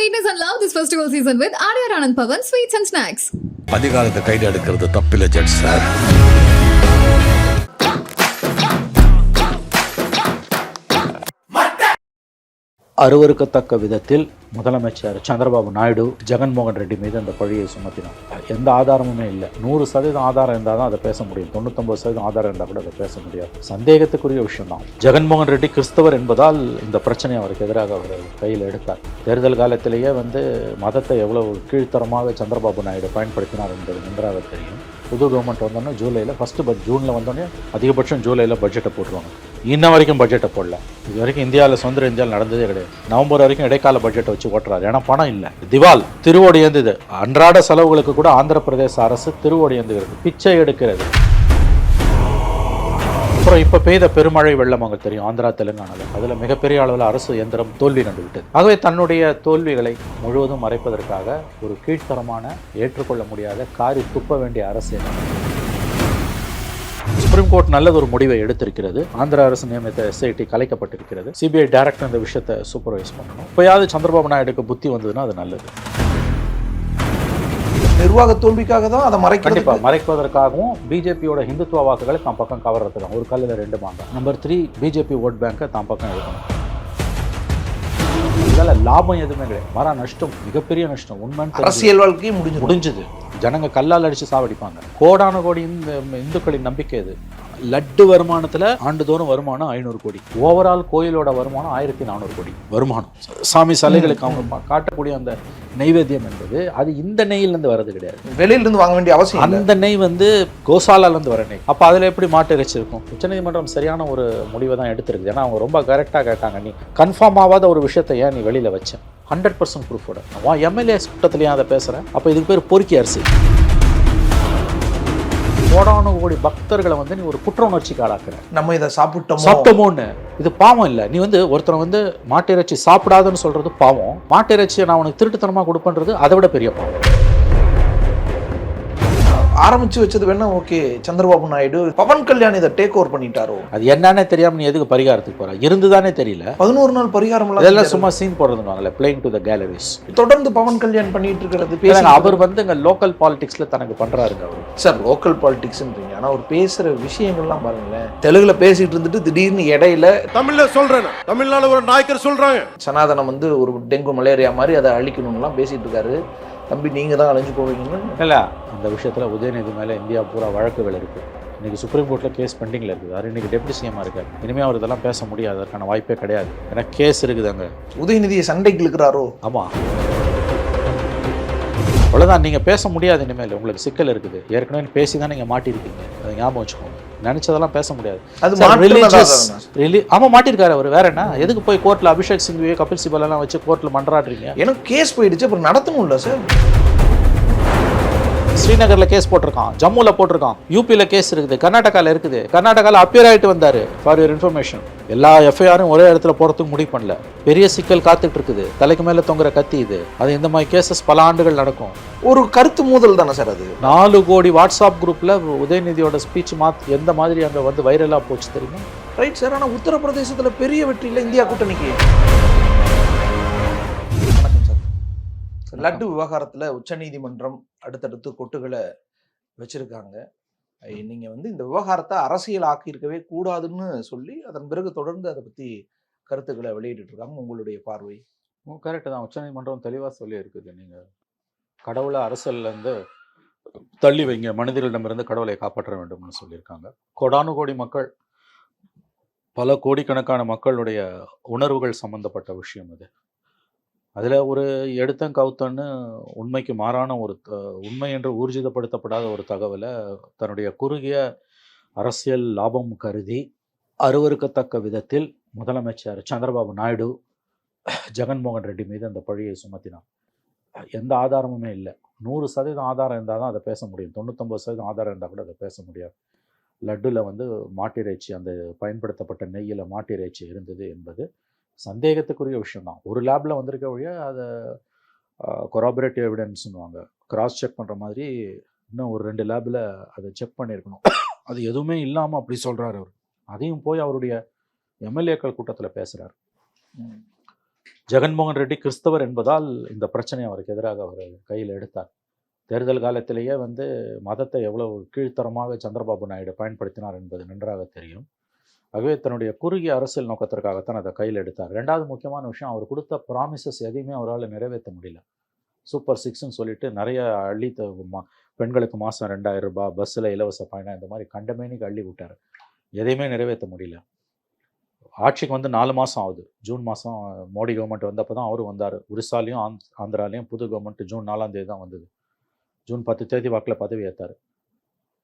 sweetness and love this festival season with Arya Anand Pavan Sweets and Snacks. அதிகாரத்தை கைது எடுக்கிறது தப்பில்லை judge sir. அருவருக்கத்தக்க விதத்தில் முதலமைச்சர் சந்திரபாபு நாயுடு ஜெகன்மோகன் ரெட்டி மீது அந்த பழியை சுமத்தினார். எந்த ஆதாரமுமே இல்லை. 100% ஆதாரம் இருந்தால் தான் அதை பேச முடியும். 99% ஆதாரம் இருந்தால் கூட அதை பேச முடியாது. சந்தேகத்துக்குரிய விஷயம் தான். ஜெகன்மோகன் ரெட்டி கிறிஸ்தவர் என்பதால் இந்த பிரச்சனை அவருக்கு எதிராக அவர் கையில் எடுத்தார். தேர்தல் காலத்திலேயே மதத்தை எவ்வளவு கீழ்த்தரமாக சந்திரபாபு நாயுடு பயன்படுத்தினார் என்பது நன்றாக தெரியும். புது கவர்மெண்ட் வந்தோடனே ஜூலையில் ஜூனில் வந்தோடனே அதிகபட்சம் ஜூலையில் பட்ஜெட்டை போட்டுருவாங்க. இன்ன வரைக்கும் பட்ஜெட்டை போடல. இது வரைக்கும் இந்தியாவில் சுதந்திர இந்தியாவில் நடந்ததே கிடையாது. நவம்பர் வரைக்கும் இடைக்கால பட்ஜெட்டை வச்சு ஓட்டுறாரு. ஏன்னா பணம் இல்லை. திவால் திருவோடி ஏந்தது. அன்றாட செலவுகளுக்கு கூட ஆந்திர பிரதேச அரசு திருவோடி ஏந்துகிறது, பிச்சை எடுக்கிறது. அப்புறம் இப்போ பெய்த பெருமழை வெள்ளம் அங்கே தெரியும், ஆந்திரா தெலுங்கானாவில். அதில் மிகப்பெரிய அளவில் அரசு இயந்திரம் தோல்வி கண்டுவிட்டது. ஆகவே தன்னுடைய தோல்விகளை முழுவதும் மறைப்பதற்காக ஒரு கீழ்த்தரமான, ஏற்றுக்கொள்ள முடியாத, காரி துப்ப வேண்டிய அரசு சுப்ரீம் கோர்ட் நல்லது ஒரு முடிவை எடுத்திருக்கிறது. ஆந்திர அரசு நியமித்த SIT கலைக்கப்பட்டிருக்கிறது. CBI டைரக்டர் இந்த விஷயத்தை சூப்பர்வைஸ் பண்ணணும். இப்போயாவது சந்திரபாபு நாயுடுக்கு புத்தி வந்ததுன்னா அது நல்லது. நிர்வாக தோல்விக்காக தான் அதை மறைப்பதற்காகவும் பிஜேபியோட ஹிந்துத்துவ வாக்குகளை தான் பக்கம் கவர்றதுக்கு ஒரு கல்லில் 2 மாங்க. நம்பர் 3 பிஜேபி ஓட் பேங்கை தான் பக்கம் எடுக்கணும். இதால் லாபம் எதுவுமே கிடையாது. வர நஷ்டம், மிகப்பெரிய நஷ்டம். உண்மை அரசியல் வாழ்க்கையை முடிஞ்சது. ஜனங்க கல்லால் அடிச்சு சாவடிப்பாங்க. கோடான கோடி இந்துக்களின் நம்பிக்கை இது. லட்டு வருமானத்தில் ஆண்டுதோறும் வருமானம் 500 கோடி. ஓவரால் கோயிலோட வருமானம் 1400 கோடி வருமானம். சாமி சிலைகளுக்கு அவங்க காட்டக்கூடிய அந்த நெய்வேத்தியம் என்பது அது இந்த நெய்யிலேருந்து வர்றது கிடையாது. வெளியிலிருந்து வாங்க வேண்டிய அவசியம். அந்த நெய் கோசாலாலேருந்து வர நெய். அப்போ அதில் எப்படி மாட்டு இறைச்சி இருக்கும்? உச்சநீதிமன்றம் சரியான ஒரு முடிவை தான் எடுத்திருக்கு. ஏன்னா அவங்க ரொம்ப கரெக்டாக கேட்டாங்க, நீ கன்ஃபார்ம் ஆகாத ஒரு விஷயத்தை ஏன் நீ வெளியில் வச்ச? 100% ப்ரூஃபோட MLA கூட்டத்திலேயே அதை பேசுகிறேன். அப்போ இதுக்கு பேர் பொறுக்கி அரிசி. கோடான கோடி பக்தர்களை நீ ஒரு குற்ற உணர்ச்சிக்கு ஆளாக்குற. நம்ம இதை சாப்பிட்டோமோன்னு. இது பாவம் இல்லை. நீ ஒருத்தனை மாட்டு இறைச்சி சாப்பிடாதுன்னு சொல்றது பாவம். மாட்டு இறைச்சியை நான் உனக்கு திருட்டுத்தனமா கொடுப்பேன்றது அதை விட பெரிய பாவம். ஆரம்பிச்சு வச்சது வேணா ஓகே. சந்திரபாபு நாயுடு பவன் கல்யாண் இதை டேக் ஓவர் பண்ணிட்டாரோ? அது என்னன்னே தெரியாம நீ எதுக்கு பரிகாரத்துக்கு போற? இருந்துதானே தெரியல. 11 நாள் பரிகாரம் இதெல்லாம் சும்மா சீன் போடுறதுனால பிளேயிங் டு தி கேலரிஸ். தொடர்ந்து பவன் கல்யாண் பண்ணிட்டு இருக்கிறது. அவர் இங்க லோக்கல் பாலிடிக்ஸ்ல தனக்கு பண்றாருங்க. அவர் சார் லோக்கல் பாலிடிக்ஸ்ன்றீங்க, ஆனா அவர் பேசுற விஷயங்கள்லாம் பாருங்களேன். தெலுங்குல பேசிட்டு இருந்துட்டு திடீர்னு இடையில தமிழ்ல சொல்றேன், தமிழ்நாடு ஒரு நாயக்கர் சொல்றாங்க சனாதனம் ஒரு டெங்கு மலேரியா மாதிரி அதை அழிக்கணும்லாம் பேசிட்டு இருக்காரு. தம்பி நீங்க தான் அழிஞ்சு போவீங்கன்னு இல்லை. அந்த விஷயத்தில் உதயநிதி மேலே இந்தியா பூரா வழக்குகள் இருக்குது. இன்றைக்கி சுப்ரீம் கோர்ட்டில் கேஸ் பெண்டிங்கில் இருக்குது. அவர் இன்றைக்கி டெப்டி CM இருக்கார். இனிமேல் அவர் இதெல்லாம் பேச முடியாது. அதற்கான வாய்ப்பே கிடையாது. ஏன்னா கேஸ் இருக்குது அங்கே. உதயநிதியை சண்டைக்கு இழுக்கிறாரோ? ஆமாம், அவ்வளோதான். நீங்கள் பேச முடியாது. இனிமேல் உங்களுக்கு சிக்கல் இருக்குது. ஏற்கனவே பேசி தான் நீங்கள் மாட்டிருக்கீங்க. அதை ஞாபகம் வச்சுக்கோங்க. நினைச்சதெல்லாம் பேச முடியாது. ஆமா மாட்டிருக்காரு அவர். வேற என்ன? எதுக்கு போய் கோர்ட்ல அபிஷேக் சிங்வியை, கபில் சிபல் எல்லாம் வச்சு கோர்ட்ல மன்றாடுறீங்க? எனக்கு கேஸ் போயிடுச்சு, அப்புறம் நடத்தணும்ல சார். ஸ்ரீநகர்ல கேஸ் போட்டிருக்கான், ஜம்முல போட்டிருக்கான், யூபியில கேஸ் இருக்குது, கர்நாடகாவில் இருக்குது. கர்நாடகாவில் அப்பியர் ஆகிட்டு வந்தாரு. For your information. எல்லா FIR-ம் ஒரே இடத்துல போறதுக்கு முடிவு பண்ணல. பெரிய சிக்கல் காத்துட்டு இருக்குது. தலைக்கு மேல தொங்குற கத்தி இது. அது இந்த மாதிரி கேசஸ் பல ஆண்டுகள் நடக்கும். ஒரு கருத்து மோதல் தானே சார் அது. 4 கோடி வாட்ஸ்அப் குரூப்ல உதயநிதியோட ஸ்பீச் எந்த மாதிரி அங்க வைரலா போச்சு தெரியுமா? Right sir. ஆனா உத்தரப்பிரதேசத்துல பெரிய வெற்றி இல்லை இந்தியா கூட்டணிக்கு. லட்டு விவகாரத்தில் உச்சநீதிமன்றம் அடுத்தடுத்து கொட்டுகளை வச்சிருக்காங்க. நீங்கள் இந்த விவகாரத்தை அரசியல் ஆக்கியிருக்கவே கூடாதுன்னு சொல்லி அதன் பிறகு தொடர்ந்து அதை பற்றி கருத்துக்களை வெளியிட்டு இருக்காங்க. உங்களுடைய பார்வை? கரெக்டு தான். உச்சநீதிமன்றம் தெளிவாக சொல்லி இருக்குது. நீங்கள் கடவுளை அரசியல்லேருந்து தள்ளி வைங்க, மனிதர்களிடமிருந்து கடவுளை காப்பாற்ற வேண்டும்னு சொல்லியிருக்காங்க. கோடானு கோடி மக்கள், பல கோடிக்கணக்கான மக்களுடைய உணர்வுகள் சம்பந்தப்பட்ட விஷயம் அது. அதில் ஒரு எடுத்தன் கவுத்தன்னு உண்மைக்கு மாறான ஒரு உண்மை என்று ஊர்ஜிதப்படுத்தப்படாத ஒரு தகவலை தன்னுடைய குறுகிய அரசியல் லாபம் கருதி அருவருக்கத்தக்க விதத்தில் முதலமைச்சர் சந்திரபாபு நாயுடு ஜெகன்மோகன் ரெட்டி மீது அந்த பழியை சுமத்தினார். எந்த ஆதாரமுமே இல்லை. 100% ஆதாரம் இருந்தால் தான் அதை பேச முடியும். 99% ஆதாரம் இருந்தால் கூட அதை பேச முடியாது. லட்டுல மாட்டிறைச்சி, அந்த பயன்படுத்தப்பட்ட நெய்யில் மாட்டிறைச்சி இருந்தது என்பது சந்தேகத்துக்குரிய விஷயம்தான். ஒரு லேபில் வந்திருக்க வழியா அதை கொராபரேட்டிவ் எவிடன்ஸ்னுவாங்க, கிராஸ் செக் பண்ணுற மாதிரி இன்னும் ஒரு 2 லேபில் அதை செக் பண்ணியிருக்கணும். அது எதுவுமே இல்லாமல் அப்படி சொல்கிறார் அவர். அதையும் போய் அவருடைய MLA-க்கள் கூட்டத்தில் பேசுகிறார். ஜெகன்மோகன் ரெட்டி கிறிஸ்தவர் என்பதால் இந்த பிரச்சனையை அவருக்கு எதிராக அவர் கையில் எடுத்தார். தேர்தல் காலத்திலேயே வந்து மதத்தை எவ்வளவு கீழ்த்தரமாக சந்திரபாபு நாயுடு பயன்படுத்தினார் என்பது நன்றாக தெரியும். ஆகவே தன்னுடைய குறுகிய அரசியல் நோக்கத்திற்காகத்தான் அதை கையில் எடுத்தார். ரெண்டாவது முக்கியமான விஷயம், அவர் கொடுத்த ப்ராமிசஸ் எதையுமே அவரால் நிறைவேற்ற முடியல. சூப்பர் 6ன்னு சொல்லிட்டு நிறைய அள்ளி பெண்களுக்கு மாதம் 2000 ரூபாய், பஸ்ஸில் இலவச பயணம், இந்த மாதிரி கண்டமேனிக்கு அள்ளி விட்டார். எதையுமே நிறைவேற்ற முடியல. ஆட்சிக்கு வந்து 4 மாதம் ஆகுது. ஜூன் மாதம் மோடி கவர்மெண்ட் வந்தப்போ தான் அவரும் வந்தார். ஒரிசாலையும் ஆந்திராலையும் புது கவர்மெண்ட் ஜூன் 4ஆம் தேதி தான் வந்தது. ஜூன் 10 தேதி வாக்கில் பதவி ஏற்றார்.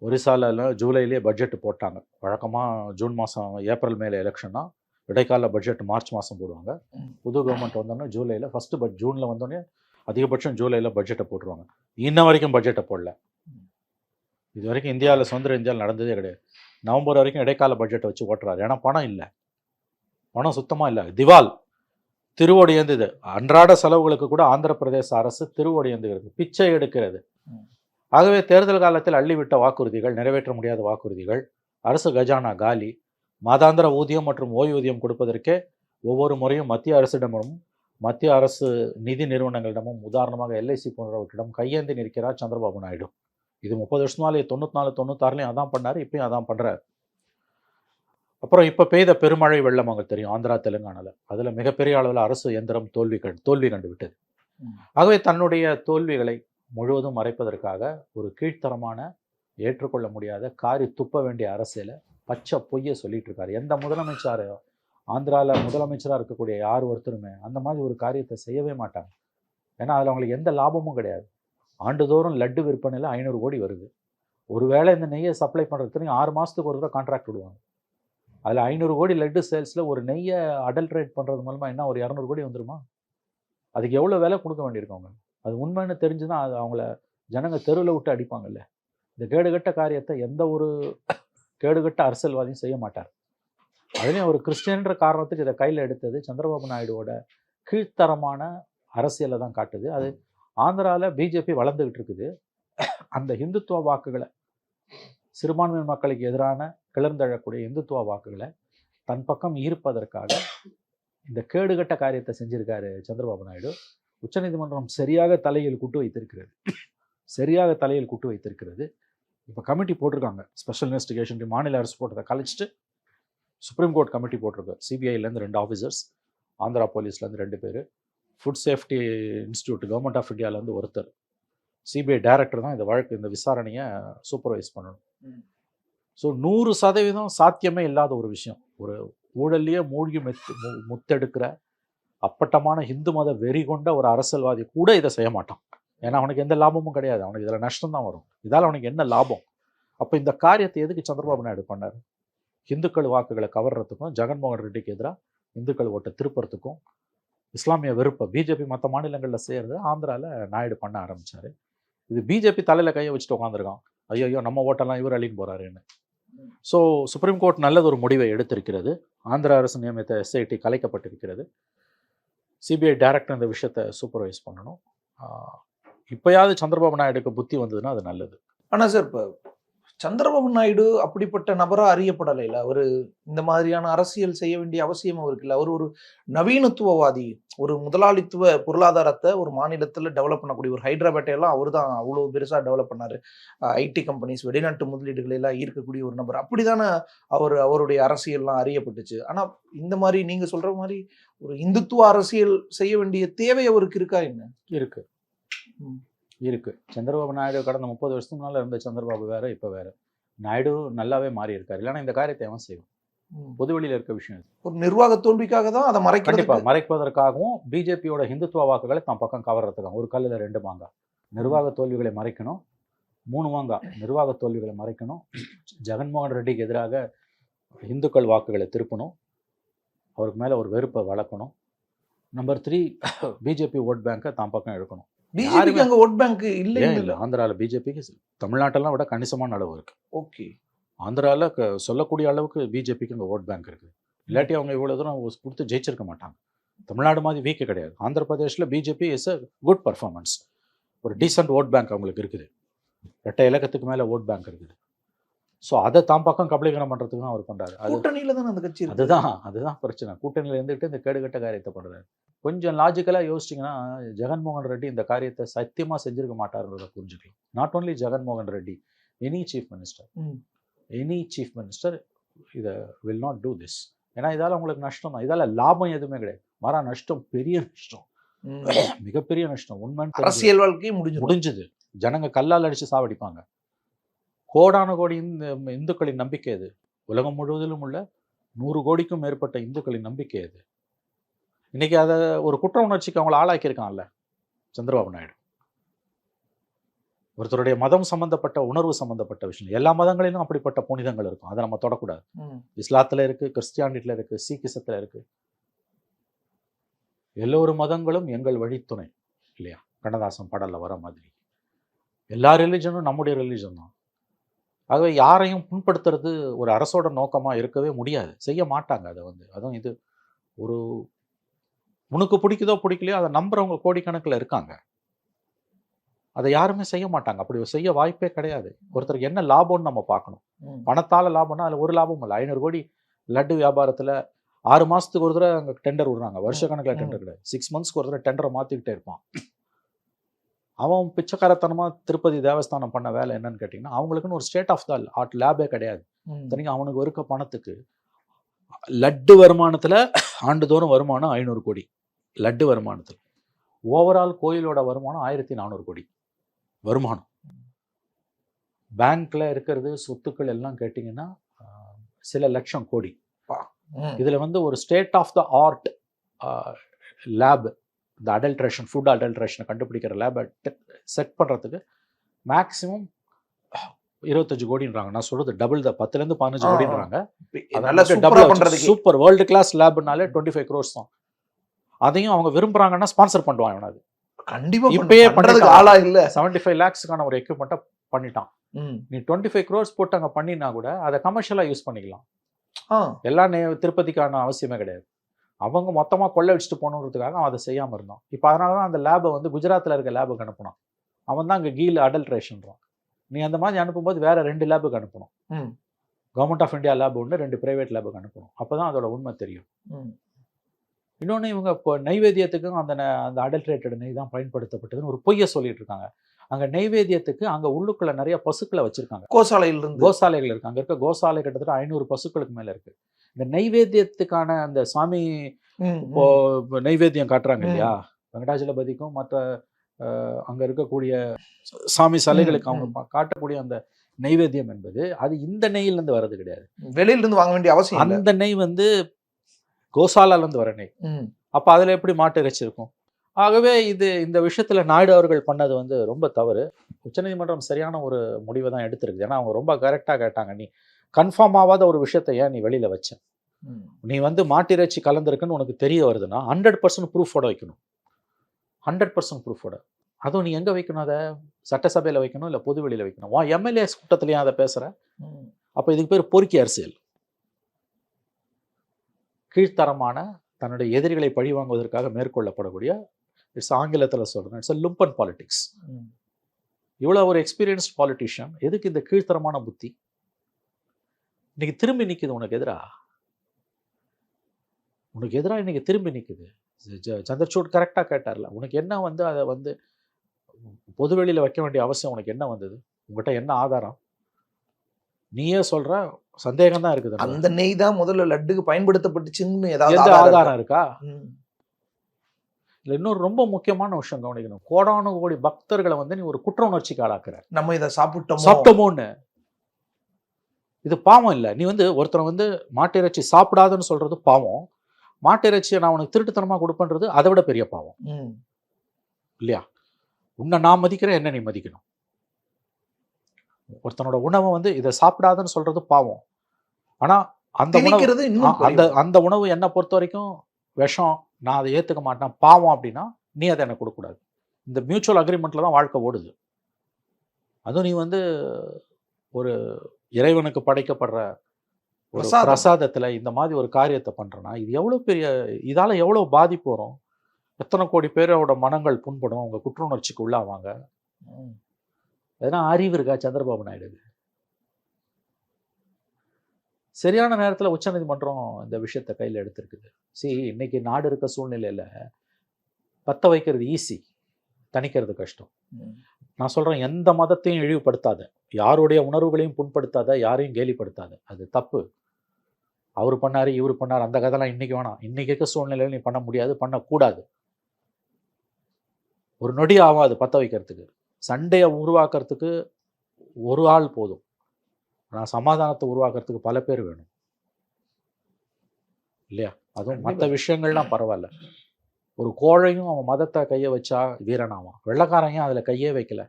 ஒரிசாவில் ஜூலையிலே பட்ஜெட் போட்டாங்க. வழக்கமாக ஜூன் மாதம் ஏப்ரல் மேலே எலெக்ஷன்னா இடைக்கால பட்ஜெட் மார்ச் மாதம் போடுவாங்க. புது கவர்மெண்ட் வந்தோடனே ஜூலையில் ஃபஸ்ட்டு ஜூனில் வந்தோடனே அதிகபட்சம் ஜூலையில் பட்ஜெட்டை போட்டுருவாங்க. இன்ன வரைக்கும் பட்ஜெட்டை போடல. இது வரைக்கும் இந்தியாவில் சுதந்திர இந்தியாவில் நடந்ததே கிடையாது. நவம்பர் வரைக்கும் இடைக்கால பட்ஜெட்டை வச்சு ஓட்டுறாரு. ஏன்னா பணம் இல்லை, பணம் சுத்தமாக இல்லை. திவால் திருவோடியேந்தது. அன்றாட செலவுகளுக்கு கூட ஆந்திர பிரதேச அரசு திருவோடியேந்துகிறது, பிச்சை எடுக்கிறது. ஆகவே தேர்தல் காலத்தில் அள்ளிவிட்ட வாக்குறுதிகள், நிறைவேற்ற முடியாத வாக்குறுதிகள், அரசு கஜானா காலி, மாதாந்திர ஊதியம் மற்றும் ஓய்வூதியம் கொடுப்பதற்கே ஒவ்வொரு முறையும் மத்திய அரசிடமும் மத்திய அரசு நிதி நிறுவனங்களிடமும், உதாரணமாக எல்ஐசி போன்றவற்றிடம் கையேந்தி நிற்கிறார் சந்திரபாபு நாயுடு. இது 30 வருஷமாலே 94, 96லையும் அதான் பண்ணார், இப்பயும் அதான் பண்ணுறார். அப்புறம் இப்போ பெய்த பெருமழை வெள்ளம் அங்கே தெரியும், ஆந்திரா தெலுங்கானாவில். அதில் மிகப்பெரிய அளவில் அரசு இயந்திரம் தோல்வி கண்டு விட்டது. ஆகவே தன்னுடைய தோல்விகளை முழுவதும் மறைப்பதற்காக ஒரு கீழ்த்தரமான, ஏற்றுக்கொள்ள முடியாத, காரி துப்ப வேண்டிய அரசியலை பச்சை பொய்யை சொல்லிட்டு இருக்காரு. எந்த முதலமைச்சர், ஆந்திராவில் முதலமைச்சராக இருக்கக்கூடிய யார் ஒருத்தருமே அந்த மாதிரி ஒரு காரியத்தை செய்யவே மாட்டாங்க. ஏன்னா அதில் அவங்களுக்கு எந்த லாபமும் கிடையாது. ஆண்டுதோறும் லட்டு விற்பனையில் 500 கோடி வருது. ஒருவேளை இந்த நெய்யை சப்ளை பண்ணுறதுக்கு 6 மாதத்துக்கு ஒரு தடவை கான்ட்ராக்ட் விடுவாங்க. அதில் 500 கோடி லட்டு சேல்ஸில் ஒரு நெய்யை அடல்ட்ரேட் பண்ணுறது மூலமாக என்ன ஒரு 200 கோடி வந்துருமா? அதுக்கு எவ்வளோ விலை கொடுக்க வேண்டியிருக்கவங்க? அது உண்மைன்னு தெரிஞ்சுதான் அது அவங்கள ஜனங்க தெருவில் விட்டு அடிப்பாங்கல்ல. இந்த கேடுகட்ட காரியத்தை எந்த ஒரு கேடுகட்ட அரசியல்வாதியும் செய்ய மாட்டார். அதுலேயும் ஒரு கிறிஸ்டியன்ற காரணத்துக்கு இதை கையில் எடுத்தது சந்திரபாபு நாயுடுவோட கீழ்த்தரமான அரசியலை தான் காட்டுது. அது ஆந்திராவில் பிஜேபி வளர்ந்துக்கிட்டு இருக்குது. அந்த இந்துத்துவ வாக்குகளை, சிறுபான்மை மக்களுக்கு எதிரான கிளர்ந்தெழக்கூடிய இந்துத்துவ வாக்குகளை தன் பக்கம் ஈர்ப்பதற்காக இந்த கேடுகட்ட காரியத்தை செஞ்சிருக்காரு சந்திரபாபு நாயுடு. உச்சநீதிமன்றம் சரியாக தலையில் குட்டு வைத்திருக்கிறது. இப்போ கமிட்டி போட்டிருக்காங்க, ஸ்பெஷல் இன்வெஸ்டிகேஷன். மாநில அரசு போட்டதை கழிச்சிட்டு சுப்ரீம் கோர்ட் கமிட்டி போட்டிருக்கு. சிபிஐலேருந்து 2 ஆஃபீஸர்ஸ், ஆந்திரா போலீஸ்லேருந்து 2 பேர், food safety institute government of இந்தியாவிலேருந்து ஒருத்தர், சிபிஐ டைரக்டர் தான் இந்த விசாரணையை சூப்பர்வைஸ் பண்ணணும். ஸோ 100% சாத்தியமே இல்லாத ஒரு விஷயம். ஒரு ஊழல்லையே மூழ்கி முத்தெடுக்கிற அப்பட்டமான இந்து மத வெறி கொண்ட ஒரு அரசியல்வாதி கூட இதை செய்ய மாட்டான். ஏன்னா அவனுக்கு எந்த லாபமும் கிடையாது. அவனுக்கு இதில் நஷ்டம் தான் வரும். இதால் அவனுக்கு என்ன லாபம்? அப்போ இந்த காரியத்தை எதுக்கு சந்திரபாபு நாயுடு பண்ணார்? இந்துக்கள் வாக்குகளை கவர்றதுக்கும், ஜெகன்மோகன் ரெட்டிக்கு எதிராக இந்துக்கள் ஓட்டை திருப்புறதுக்கும், இஸ்லாமிய வெறுப்பை பிஜேபி மற்ற மாநிலங்களில் செய்கிறது ஆந்திராவில் நாயுடு பண்ண ஆரம்பித்தார். இது பிஜேபி தலையில் கையை வச்சுட்டு உட்காந்துருக்கான். ஐயோ நம்ம ஓட்டெல்லாம் இவர் அள்ளின்னு போகிறாருன்னு. ஸோ சுப்ரீம் கோர்ட் நல்லது ஒரு முடிவை எடுத்திருக்கிறது. ஆந்திரா அரசு நியமித்த எஸ்ஐடி கலைக்கப்பட்டிருக்கிறது. சிபிஐ டைரக்டர் இந்த விஷயத்தை சூப்பர்வைஸ் பண்ணணும். இப்போயாவது சந்திரபாபு நாயுடுக்கு புத்தி வந்ததுன்னா அது நல்லது. ஆனால் சார், இப்போ சந்திரபாபு நாயுடு அப்படிப்பட்ட நபராக அறியப்படலை. இல்லை, அவர் இந்த மாதிரியான அரசியல் செய்ய வேண்டிய அவசியம் அவருக்கு இல்லை. அவர் ஒரு நவீனத்துவவாதி, ஒரு முதலாளித்துவ பொருளாதாரத்தை ஒரு மாநிலத்தில் டெவலப் பண்ணக்கூடிய, ஒரு ஹைதராபாத்தையெல்லாம் அவர் தான் அவ்வளோ பெருசாக டெவலப் பண்ணார். ஐடி கம்பெனிஸ், வெளிநாட்டு முதலீடுகளை எல்லாம் ஈர்க்கக்கூடிய ஒரு நபர். அப்படி தானே அவருடைய அரசியல்லாம் அறியப்பட்டுச்சு. ஆனால் இந்த மாதிரி நீங்கள் சொல்கிற மாதிரி ஒரு இந்துத்துவ அரசியல் செய்ய வேண்டிய தேவை அவருக்கு இருக்கா? என்ன இருக்கு. சந்திரபாபு நாயுடு கடந்த 30 வருஷத்துக்கு முன்னால் இருந்த சந்திரபாபு வேற, இப்போ வேற. நாயுடு நல்லாவே மாறி இருக்காரு. இல்லைன்னா இந்த காரியத்தை அவன் செய்வான். பொதுவெளியில் இருக்க விஷயம். ஒரு நிர்வாக தோல்விக்காக தான் அதை மறைப்பதற்காகவும் பிஜேபியோட இந்துத்துவ வாக்குகளை தான் பக்கம் கவர்றதுக்காக. ஒரு கல்லில் 2 மாங்காய். நிர்வாக தோல்விகளை மறைக்கணும். 3 மாங்காய் நிர்வாக தோல்விகளை மறைக்கணும். ஜெகன்மோகன் ரெட்டிக்கு எதிராக இந்துக்கள் வாக்குகளை திருப்பணும். அவருக்கு மேலே ஒரு வெறுப்பை வளர்க்கணும். நம்பர் 3, பிஜேபி ஓட் பேங்கை தான் பக்கம் எடுக்கணும். பிஜேபிக்கு அங்கே ஓட் பேங்க் இல்லை. ஆந்திராவில் பிஜேபிக்கு தமிழ்நாட்டெல்லாம் விட கணிசமான அளவு இருக்கு. ஓகே, ஆந்திராவில் சொல்லக்கூடிய அளவுக்கு பிஜேபிக்கு அங்கே ஓட் பேங்க் இருக்குது. இல்லாட்டி அவங்க இவ்வளோ தூரம் கொடுத்து ஜெயிச்சிருக்க மாட்டாங்க. தமிழ்நாடு மாதிரி வீக்கு கிடையாது. ஆந்திர பிரதேஷில் BJP is a good performance. ஒரு டீசென்ட் ஓட் பேங்க் அவங்களுக்கு இருக்குது. 2 இலக்கத்துக்கு மேலே ஓட் பேங்க் இருக்குது. ஸோ அதை தான் பக்கம் கபலீகரம் பண்ணுறதுக்கு தான் அவர் பண்ணுறாரு. அது கூட்டணியில தானே அந்த கட்சி இருக்கு. அதுதான் பிரச்சனை. கூட்டணியில் இருந்துட்டு இந்த கேடுகட்ட காரியத்தை பண்ணுறாரு. கொஞ்சம் லாஜிக்கலாக யோசிச்சிங்கன்னா ஜெகன்மோகன் ரெட்டி இந்த காரியத்தை சத்தியமாக செஞ்சிருக்க மாட்டாருன்றதை புரிஞ்சுக்கலாம். Not only Jaganmohan Reddy, any chief minister இதை வில் நாட் டூ திஸ். ஏன்னா இதால் உங்களுக்கு நஷ்டம் தான், இதால் லாபம் எதுவுமே கிடையாது. மாறா நஷ்டம், பெரிய நஷ்டம், மிகப்பெரிய நஷ்டம். உண்மை அரசியல் வாழ்க்கையும் முடிஞ்சது. ஜனங்க கல்லால் அடித்து சாவடிப்பாங்க. கோடான கோடி இந்துக்களின் நம்பிக்கை அது. உலகம் முழுவதிலும் உள்ள 100 கோடிக்கும் மேற்பட்ட இந்துக்களின் நம்பிக்கை அது. இன்னைக்கு அதை ஒரு குற்ற உணர்ச்சிக்கு அவங்கள ஆளாக்கியிருக்கான்ல சந்திரபாபு நாயுடு. ஒருத்தருடைய மதம் சம்பந்தப்பட்ட, உணர்வு சம்பந்தப்பட்ட விஷயம். எல்லா மதங்களிலும் அப்படிப்பட்ட புனிதங்கள் இருக்கும், அதை நம்ம தொடக்கூடாது. இஸ்லாத்துல இருக்கு, கிறிஸ்டியானிட்டில இருக்கு, சீக்கிசத்துல இருக்கு. எல்லோரு மதங்களும் எங்கள் வழித்துணை இல்லையா? கண்ணதாசன் பாடல்ல வர மாதிரி எல்லா ரிலிஜனும் நம்முடைய ரிலிஜன் தான். ஆகவே யாரையும் புண்படுத்துறது ஒரு அரசோட நோக்கமாக இருக்கவே முடியாது, செய்ய மாட்டாங்க அதை அதுவும் இது ஒரு உனக்கு பிடிக்குதோ பிடிக்கலையோ அதை நம்புறவங்க கோடிக்கணக்கில் இருக்காங்க. அதை யாருமே செய்ய மாட்டாங்க, அப்படி செய்ய வாய்ப்பே கிடையாது. ஒருத்தருக்கு என்ன லாபம்னு நம்ம பார்க்கணும். பணத்தால் லாபம்னா அதில் ஒரு லாபம் இல்லை. 500 கோடி லட்டு வியாபாரத்தில் 6 மாதத்துக்கு ஒரு தடவை அங்கே டெண்டர் விடுறாங்க, வருஷ கணக்கில் டெண்டர் கிடையாது. 6 மந்த்ஸ்க்கு ஒரு தடவை டெண்டரை மாற்றிக்கிட்டே இருப்பான். அவன் பிச்சைக்காரத்தனமாக திருப்பதி தேவஸ்தானம் பண்ண வேலை என்னன்னு கேட்டிங்கன்னா, அவங்களுக்குன்னு ஒரு ஸ்டேட் ஆஃப் த ஆர்ட் லேபே கிடையாது. தனியாக அவனுக்கு இருக்க பணத்துக்கு லட்டு வருமானத்தில் ஆண்டுதோறும் வருமானம் 500 கோடி. லட்டு வருமானத்தில் ஓவரால் கோயிலோட வருமானம் 1400 கோடி வருமானம். பேங்க்ல இருக்கிறது சொத்துக்கள் எல்லாம் கேட்டிங்கன்னா சில லட்சம் கோடி. இதில் ஒரு state of the art lab, இந்த அடல்ட்ரேஷன், ஃபுட் அடல்ட்ரேஷனை கண்டுபிடிக்கிற லேபை செட் பண்ணுறதுக்கு மேக்ஸிமம் 25 கோடின்றாங்க. நான் சொல்றது டபுள் தான், 10லேருந்து 15 கோடின்றாங்க. சூப்பர் வேர்ல்டு கிளாஸ் லேப்னாலே 25 crores தான். அதையும் அவங்க விரும்புறாங்கன்னா ஸ்பான்சர் பண்ணுவாங்க. அவனாது கண்டிப்பா இப்பயே பண்றதுக்கு ஆளா இல்ல. 75 lakhsக்கான ஒரு எக்யூப்மெண்ட்டை பண்ணிட்டான். நீ 25 crores போட்டு அங்கே பண்ணினா கூட அதை கமர்ஷியலாக யூஸ் பண்ணிக்கலாம். எல்லாம் திருப்பதிக்கான அவசியமே கிடையாது. அவங்க மொத்தமாக கொள்ளை அடிச்சுட்டு போகணுன்றதுக்காக அவன் அதை செய்யாமல் இருந்தான். இப்போ அதனால தான் அந்த லேபை குஜராத்தில் இருக்க லேபுக்கு அனுப்பினான். அவன் தான் அங்கே கீழ் அடல்ட்ரேஷன்றான். நீ அந்த மாதிரி அனுப்பும்போது வேற 2 லேபுக்கு அனுப்பணும். கவர்மெண்ட் ஆஃப் இந்தியா லேப் ஒன்று, 2 பிரைவேட் லேபுக்கு அனுப்பணும். அப்போ தான் அதோட உண்மை தெரியும். இன்னொன்று, இவங்க இப்போ நைவேத்தியத்துக்கும் அந்த அடல்ட்ரேட்டட் நெய் தான் பயன்படுத்தப்பட்டதுன்னு ஒரு பொய்யை சொல்லிட்டு இருக்காங்க. அங்கே நைவேத்தியத்துக்கு அங்கே உள்ளுக்குள்ள நிறைய பசுக்களை வச்சிருக்காங்க. கோசாலைகள் இருக்கு. அங்கே இருக்க கோசாலை கிட்டத்தட்ட 500 பசுக்களுக்கு மேலே இருக்கு. இந்த நைவேத்தியத்துக்கான அந்த சாமி நைவேத்தியம் காட்டுறாங்க இல்லையா, வெங்கடாஜலபதிக்கும் மற்ற அங்கே இருக்கக்கூடிய சாமி சிலைகளுக்கு அவங்க காட்டக்கூடிய அந்த நைவேத்தியம் என்பது அது இந்த நெய்யிலேருந்து வர்றது கிடையாது, வெளியிலிருந்து வாங்க வேண்டிய அவசியம். அந்த நெய் கோசாலாலேருந்து வர நெய். அப்போ அதில் எப்படி மாட்டு இறைச்சி இருக்கும்? ஆகவே இந்த விஷயத்தில் நாயுடு அவர்கள் பண்ணது ரொம்ப தவறு. உச்சநீதிமன்றம் சரியான ஒரு முடிவை தான் எடுத்திருக்கு. ஏன்னா அவங்க ரொம்ப கரெக்டாக கேட்டாங்க, நீ கன்ஃபார்ம் ஆகாத ஒரு விஷயத்த ஏன் நீ வெளியில் வச்ச? நீ மாட்டு இறைச்சி கலந்துருக்குன்னு உனக்கு தெரிய வருதுன்னா 100% ப்ரூஃபோட வைக்கணும். 100% ப்ரூஃபோட. அதுவும் நீ எங்கே வைக்கணும்? அதை சட்டசபையில் வைக்கணும், இல்லை பொது வெளியில் வைக்கணும். எம்எல்ஏஸ் கூட்டத்திலையும் அதை பேசுகிற. அப்போ இதுக்கு பேர் பொறுக்கி அரசியல். கீழ்த்தரமான தன்னுடைய எதிரிகளை பழிவாங்குவதற்காக மேற்கொள்ளப்படக்கூடிய, ஆங்கிலத்தில் சொல்கிறேன், இட்ஸ் லும்பன் பாலிடிக்ஸ். இவ்வளோ ஒரு எக்ஸ்பீரியன்ஸ்ட் பாலிட்டிஷியன் எதுக்கு இந்த கீழ்த்தரமான புத்தி? இன்னைக்கு திரும்பி நிற்குது உனக்கு எதிராக. இன்னைக்கு திரும்பி நிற்குது. சந்திரசூட் கரெக்டாக கேட்டார்ல, உனக்கு என்ன அதை பொதுவெளியில் வைக்க வேண்டிய அவசியம் உனக்கு என்ன வந்தது? உங்கள்கிட்ட என்ன ஆதாரம்? நீயே சொல்ற, சந்தேகம் தான் இருக்குது. அந்த நெய் தான் முதல்ல லட்டுக்கு பயன்படுத்தப்பட்டுச்சுன்னு ஏதாவது ஆதாரம் இருக்கா? இல்லை, இன்னொரு ரொம்ப முக்கியமான விஷயம் கவனிக்கணும். கோடானு கோடி பக்தர்களை நீ ஒரு குற்ற உணர்ச்சிக்கு ஆளாக்குற. நம்ம இதை சாப்பிட்டோமோன்னு. இது பாவம் இல்லை. நீ ஒருத்தரை மாட்டு இறைச்சி சாப்பிடாதுன்னு சொல்றது பாவம். மாட்டு இறைச்சியை நான் உனக்கு திருட்டுத்தனமாக கொடுப்பேன்றது அதை விட பெரிய பாவம் இல்லையா? உன்னை நான் மதிக்கிறேன், என்ன நீ மதிக்கணும். ஒருத்தனோட உணவை இதை சாப்பிடாதுன்னு சொல்றது பாவம். ஆனா அந்த உணவு என்னை பொறுத்த வரைக்கும் விஷம், நான் அதை ஏத்துக்க மாட்டேன், பாவம் அப்படின்னா நீ அதை எனக்கு கொடுக்கக்கூடாது. இந்த மியூச்சுவல் அக்ரிமெண்ட்ல தான் வாழ்க்கை ஓடுது. அதுவும் நீ ஒரு இறைவனுக்கு படைக்கப்படுற ஒரு பிரசாதத்துல இந்த மாதிரி ஒரு காரியத்தை பண்றேன்னா இது எவ்வளவு பெரிய, இதால எவ்வளவு பாதிப்பு வரும்? எத்தனை கோடி பேரோட மனங்கள் புண்படும், அவங்க குற்ற உணர்ச்சிக்கு உள்ளாவாங்க. அதனால் அறிவு இருக்கா சந்திரபாபு நாயுடு? சரியான நேரத்தில் உச்சநீதிமன்றம் இந்த விஷயத்தை கையில் எடுத்திருக்குது. இன்னைக்கு நாடு இருக்க சூழ்நிலையில் பற்ற வைக்கிறது ஈஸி, தணிக்கிறது கஷ்டம். நான் சொல்கிறேன், எந்த மதத்தையும் இழிவுபடுத்தாத, யாருடைய உணர்வுகளையும் புண்படுத்தாத, யாரையும் கேலிப்படுத்தாத. அது தப்பு. அவர் பண்ணார், இவர் பண்ணார், அந்த கதைலாம் இன்றைக்கி வேணாம். இன்றைக்கி இருக்க சூழ்நிலையில் நீ பண்ண முடியாது, பண்ணக்கூடாது. ஒரு நொடி ஆகாது பற்ற வைக்கிறதுக்கு. சண்டையை உருவாக்குறதுக்கு ஒரு ஆள் போதும், ஆனால் சமாதானத்தை உருவாக்குறதுக்கு பல பேர் வேணும் இல்லையா? அதுவும் மற்ற விஷயங்கள்லாம் பரவாயில்ல. ஒரு கோழையும் அவன் மதத்தை கையை வச்சா வீரனாவான். வெள்ளைக்காரன் அதில் கையே வைக்கல.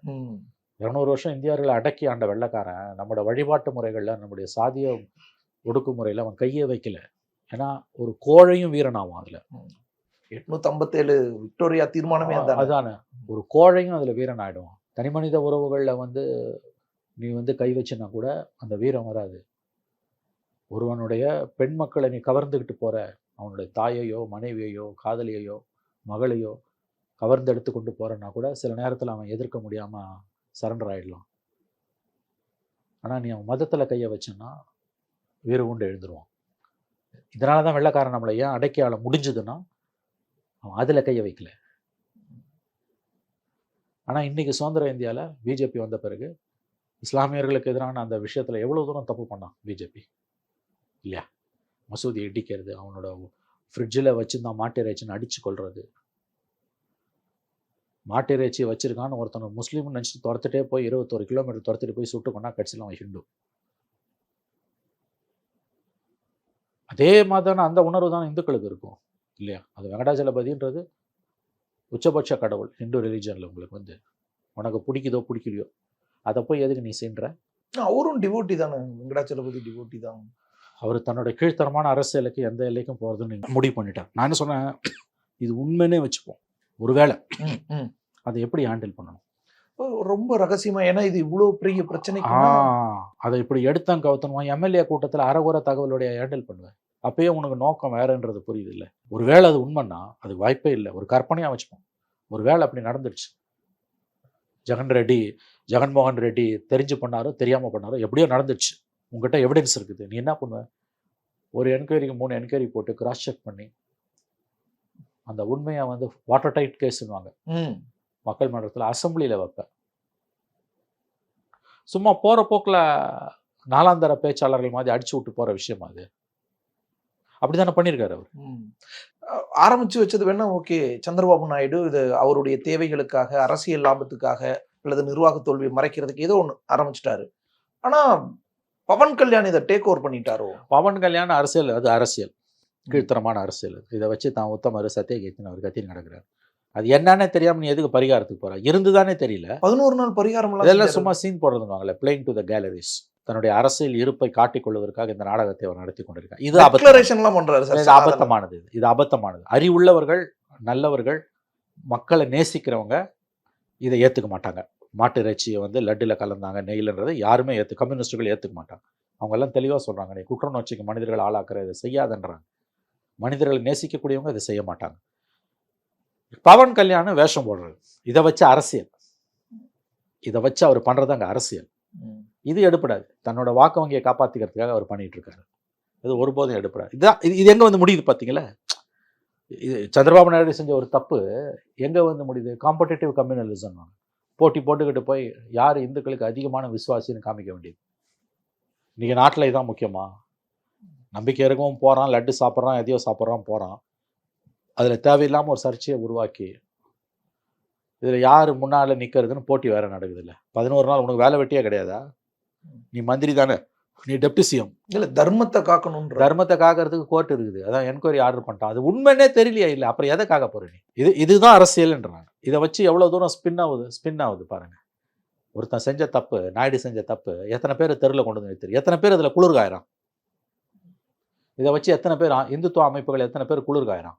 200 வருஷம் இந்தியர்களை அடக்கி ஆண்ட வெள்ளைக்காரன் நம்மளோட வழிபாட்டு முறைகளில், நம்முடைய சாதிய ஒடுக்குமுறையில் அவன் கையே வைக்கல. ஏன்னா ஒரு கோழையும் வீரனாவான் அதில். 857 விக்டோரியா தீர்மானமே அதான, ஒரு கோழையும் அதில் வீரன் ஆகிடுவான். தனி மனித உறவுகளில் நீ கை வச்சுன்னா கூட அந்த வீரம் வராது. ஒருவனுடைய பெண் மக்களை நீ கவர்ந்துக்கிட்டு போகிற, அவனுடைய தாயையோ மனைவியையோ காதலியையோ மகளையோ கவர்ந்து எடுத்து கொண்டு போகிறன்னா கூட சில நேரத்தில் அவன் எதிர்க்க முடியாமல் சரண்டர் ஆகிடலாம். ஆனால் நீ அவன் மதத்தில் கையை வச்சன்னா வீர உண்டு எழுந்துருவான். இதனால தான் வெள்ளைக்காரன் நம்மளை ஏன் அடக்கி ஆள முடிஞ்சதுன்னா அவன் அதில் கையை வைக்கல. ஆனால் இன்றைக்கி சுதந்திர இந்தியாவில் பிஜேபி வந்த பிறகு இஸ்லாமியர்களுக்கு எதிரான அந்த விஷயத்தில் எவ்வளோ தூரம் தப்பு பண்ணான் பிஜேபி இல்லையா? மசூதி இடிக்கிறது, அவனோட ஃப்ரிட்ஜில் வச்சுருந்தான் மாட்டு இறைச்சின்னு அடித்து கொள்வது, மாட்டு இறைச்சி வச்சுருக்கான்னு ஒருத்தனை முஸ்லீம்னு நினச்சிட்டு துரத்துட்டே போய் 21 கிலோமீட்டர் துரத்துட்டு போய் சுட்டு கொண்டா கட்சியில் அவன் ஹிந்து. அதே மாதிரியான அந்த உணர்வு தான் இந்துக்களுக்கு இருக்கும் இல்லையா? அது வெங்கடாஜலபதின்றது உச்சபட்ச கடவுள் ஹிந்து ரிலீஜனில். உங்களுக்கு உனக்கு பிடிக்குதோ பிடிக்கலையோ அதை போய் எதுக்கு நீ செய்கிற? அவரும் டிவோட்டி தானே, வெங்கடாச்சலபதி டிவோட்டி தான். அவர் தன்னோட கீழ்த்தரமான அரசியலுக்கு எந்த எல்லைக்கும் போகிறதுன்னு முடிவு பண்ணிட்டார். நான் என்ன சொன்னேன், இது உண்மைன்னே வச்சுப்போம், ஒருவேளை அதை எப்படி ஹேண்டில் பண்ணணும் ரொம்ப ரகசியமா, ஏன்னா இது இவ்வளோ பெரிய பிரச்சனை. அதை இப்படி எடுத்தான் கவுத்தணுமா? எம்எல்ஏ கூட்டத்தில் அறகுற தகவலுடைய ஹேண்டில் பண்ணுவேன். அப்பயே உனக்கு நோக்கம் வேறன்றது புரியுது இல்லை? ஒருவேளை அது உண்மைன்னா அது வாய்ப்பே இல்லை, ஒரு கற்பனையாக வச்சுப்போம். ஒரு வேளை அப்படி நடந்துடுச்சு, ஜெகன்மோகன் ரெட்டி தெரிஞ்சு பண்ணாரோ தெரியாமல் பண்ணாரோ எப்படியோ நடந்துடுச்சு, உங்கள்கிட்ட எவிடன்ஸ் இருக்குது, நீ என்ன பண்ணுவ? ஒரு என்கொயரிக்கு 3 என்கொயரி போட்டு கிராஸ் செக் பண்ணி அந்த உண்மையை வாட்டர் டைட் கேஸ்ன்னுவாங்க மக்கள் மன்றத்தில், அசம்பிளியில் வைப்பேன். சும்மா போகிற போக்கில் நாலாந்தர பேச்சாளர்கள் மாதிரி அடிச்சு விட்டு போகிற விஷயம் அது. அப்படி தானே பண்ணியிருக்காரு அவர். ஆரம்பிச்சு வச்சது வேணா ஓகே, சந்திரபாபு நாயுடு இது அவருடைய தேவைகளுக்காக, அரசியல் லாபத்துக்காக அல்லது நிர்வாக தோல்வியை மறைக்கிறதுக்கு ஏதோ ஒன்று ஆரம்பிச்சிட்டாரு. ஆனா பவன் கல்யாண் இதை டேக் ஓவர் பண்ணிட்டாரோ? பவன் கல்யாண் அரசியல், அது அரசியல், கீழ்த்தரமான அரசியல். இதை வச்சு தான் உத்தமர் சத்தியகீர்த்தன் அவர் கத்தின்னு நடக்கிறார். அது என்னன்னே தெரியாம நீ எதுக்கு பரிகாரத்துக்கு போற? இருந்துதானே தெரியல. 11 நாள் பரிகாரம் இதெல்லாம் சும்மா சீன் போடுறதுவாங்கல்ல, பிளேயிங் டு த கேலரிஸ். தன்னுடைய அரசியல் இருப்பை காட்டிக் கொள்வதற்காக இந்த நாடகத்தை அவர் நடத்தி கொண்டிருக்கார். இது அபத்தமானது. இது அபத்தமானது. அறிவுள்ளவர்கள், நல்லவர்கள், மக்களை நேசிக்கிறவங்க இதை ஏற்றுக்க மாட்டாங்க. மாட்டு இறைச்சியை லட்டில் கலந்தாங்க நெய்லன்றதை யாருமே கம்யூனிஸ்டுகள் ஏற்றுக்க மாட்டாங்க. அவங்க எல்லாம் தெளிவாக சொல்கிறாங்க, நீ குற்றநோச்சிக்கு மனிதர்கள் ஆளாக்குற இதை செய்யாதன்றாங்க. மனிதர்களை நேசிக்கக்கூடியவங்க இதை செய்ய மாட்டாங்க. பவன் கல்யாண் வேஷம் போடுறது, இதை வச்சு அரசியல், இதை வச்சு அவர் பண்ணுறது அங்கே அரசியல். இது எடுப்படாது. தன்னோட வாக்கு வங்கியை காப்பாற்றிக்கிறதுக்காக அவர் பண்ணிட்டு இருக்காரு. இது ஒருபோதும் எடுப்படாது. இதுதான் இது எங்கே முடியுது பார்த்தீங்களா? இது சந்திரபாபு நாயுடு செஞ்ச ஒரு தப்பு எங்கே முடியுது? Competitive communalism. போட்டி போட்டுக்கிட்டு போய் யார் இந்துக்களுக்கு அதிகமான விசுவாசின்னு காமிக்க வேண்டியது. இன்றைக்கி நாட்டில் இதான் முக்கியமா? நம்பிக்கை இருக்கவும் போகிறான், லட்டு சாப்பிட்றான், எதையோ சாப்பிட்றான், போகிறான். அதில் தேவையில்லாமல் ஒரு சர்ச்சையை உருவாக்கி இதில் யார் முன்னால் நிற்கிறதுன்னு போட்டி வேறு நடக்குது. இல்லை 11 நாள் உனக்கு வேலை வெட்டியே கிடையாதா? நீ மந்திரி தானே, நீ டெப்டி சிஎம். இல்லை, தர்மத்தை காக்கணும். தர்மத்தை காக்கிறதுக்கு கோர்ட் இருக்குது, அதான் என்கொயரி ஆர்டர் பண்ணிட்டான். அது உண்மைன்னே தெரியலையா? இல்லை, அப்புறம் எதை காக்க போகிற நீ? இதுதான் அரசியல்ன்றாங்க. இதை வச்சு எவ்வளோ தூரம் ஸ்பின் ஆகுது பாருங்கள். ஒருத்தன் செஞ்ச தப்பு, நாயுடு செஞ்ச தப்பு எத்தனை பேர் தெருவில் கொண்டு வந்து நிறுத்தி, எத்தனை பேர் அதில் குளிர்காயிறான்? இதை வச்சு எத்தனை பேர் இந்துத்துவ அமைப்புகள் எத்தனை பேர் குளிர்காயிறான்?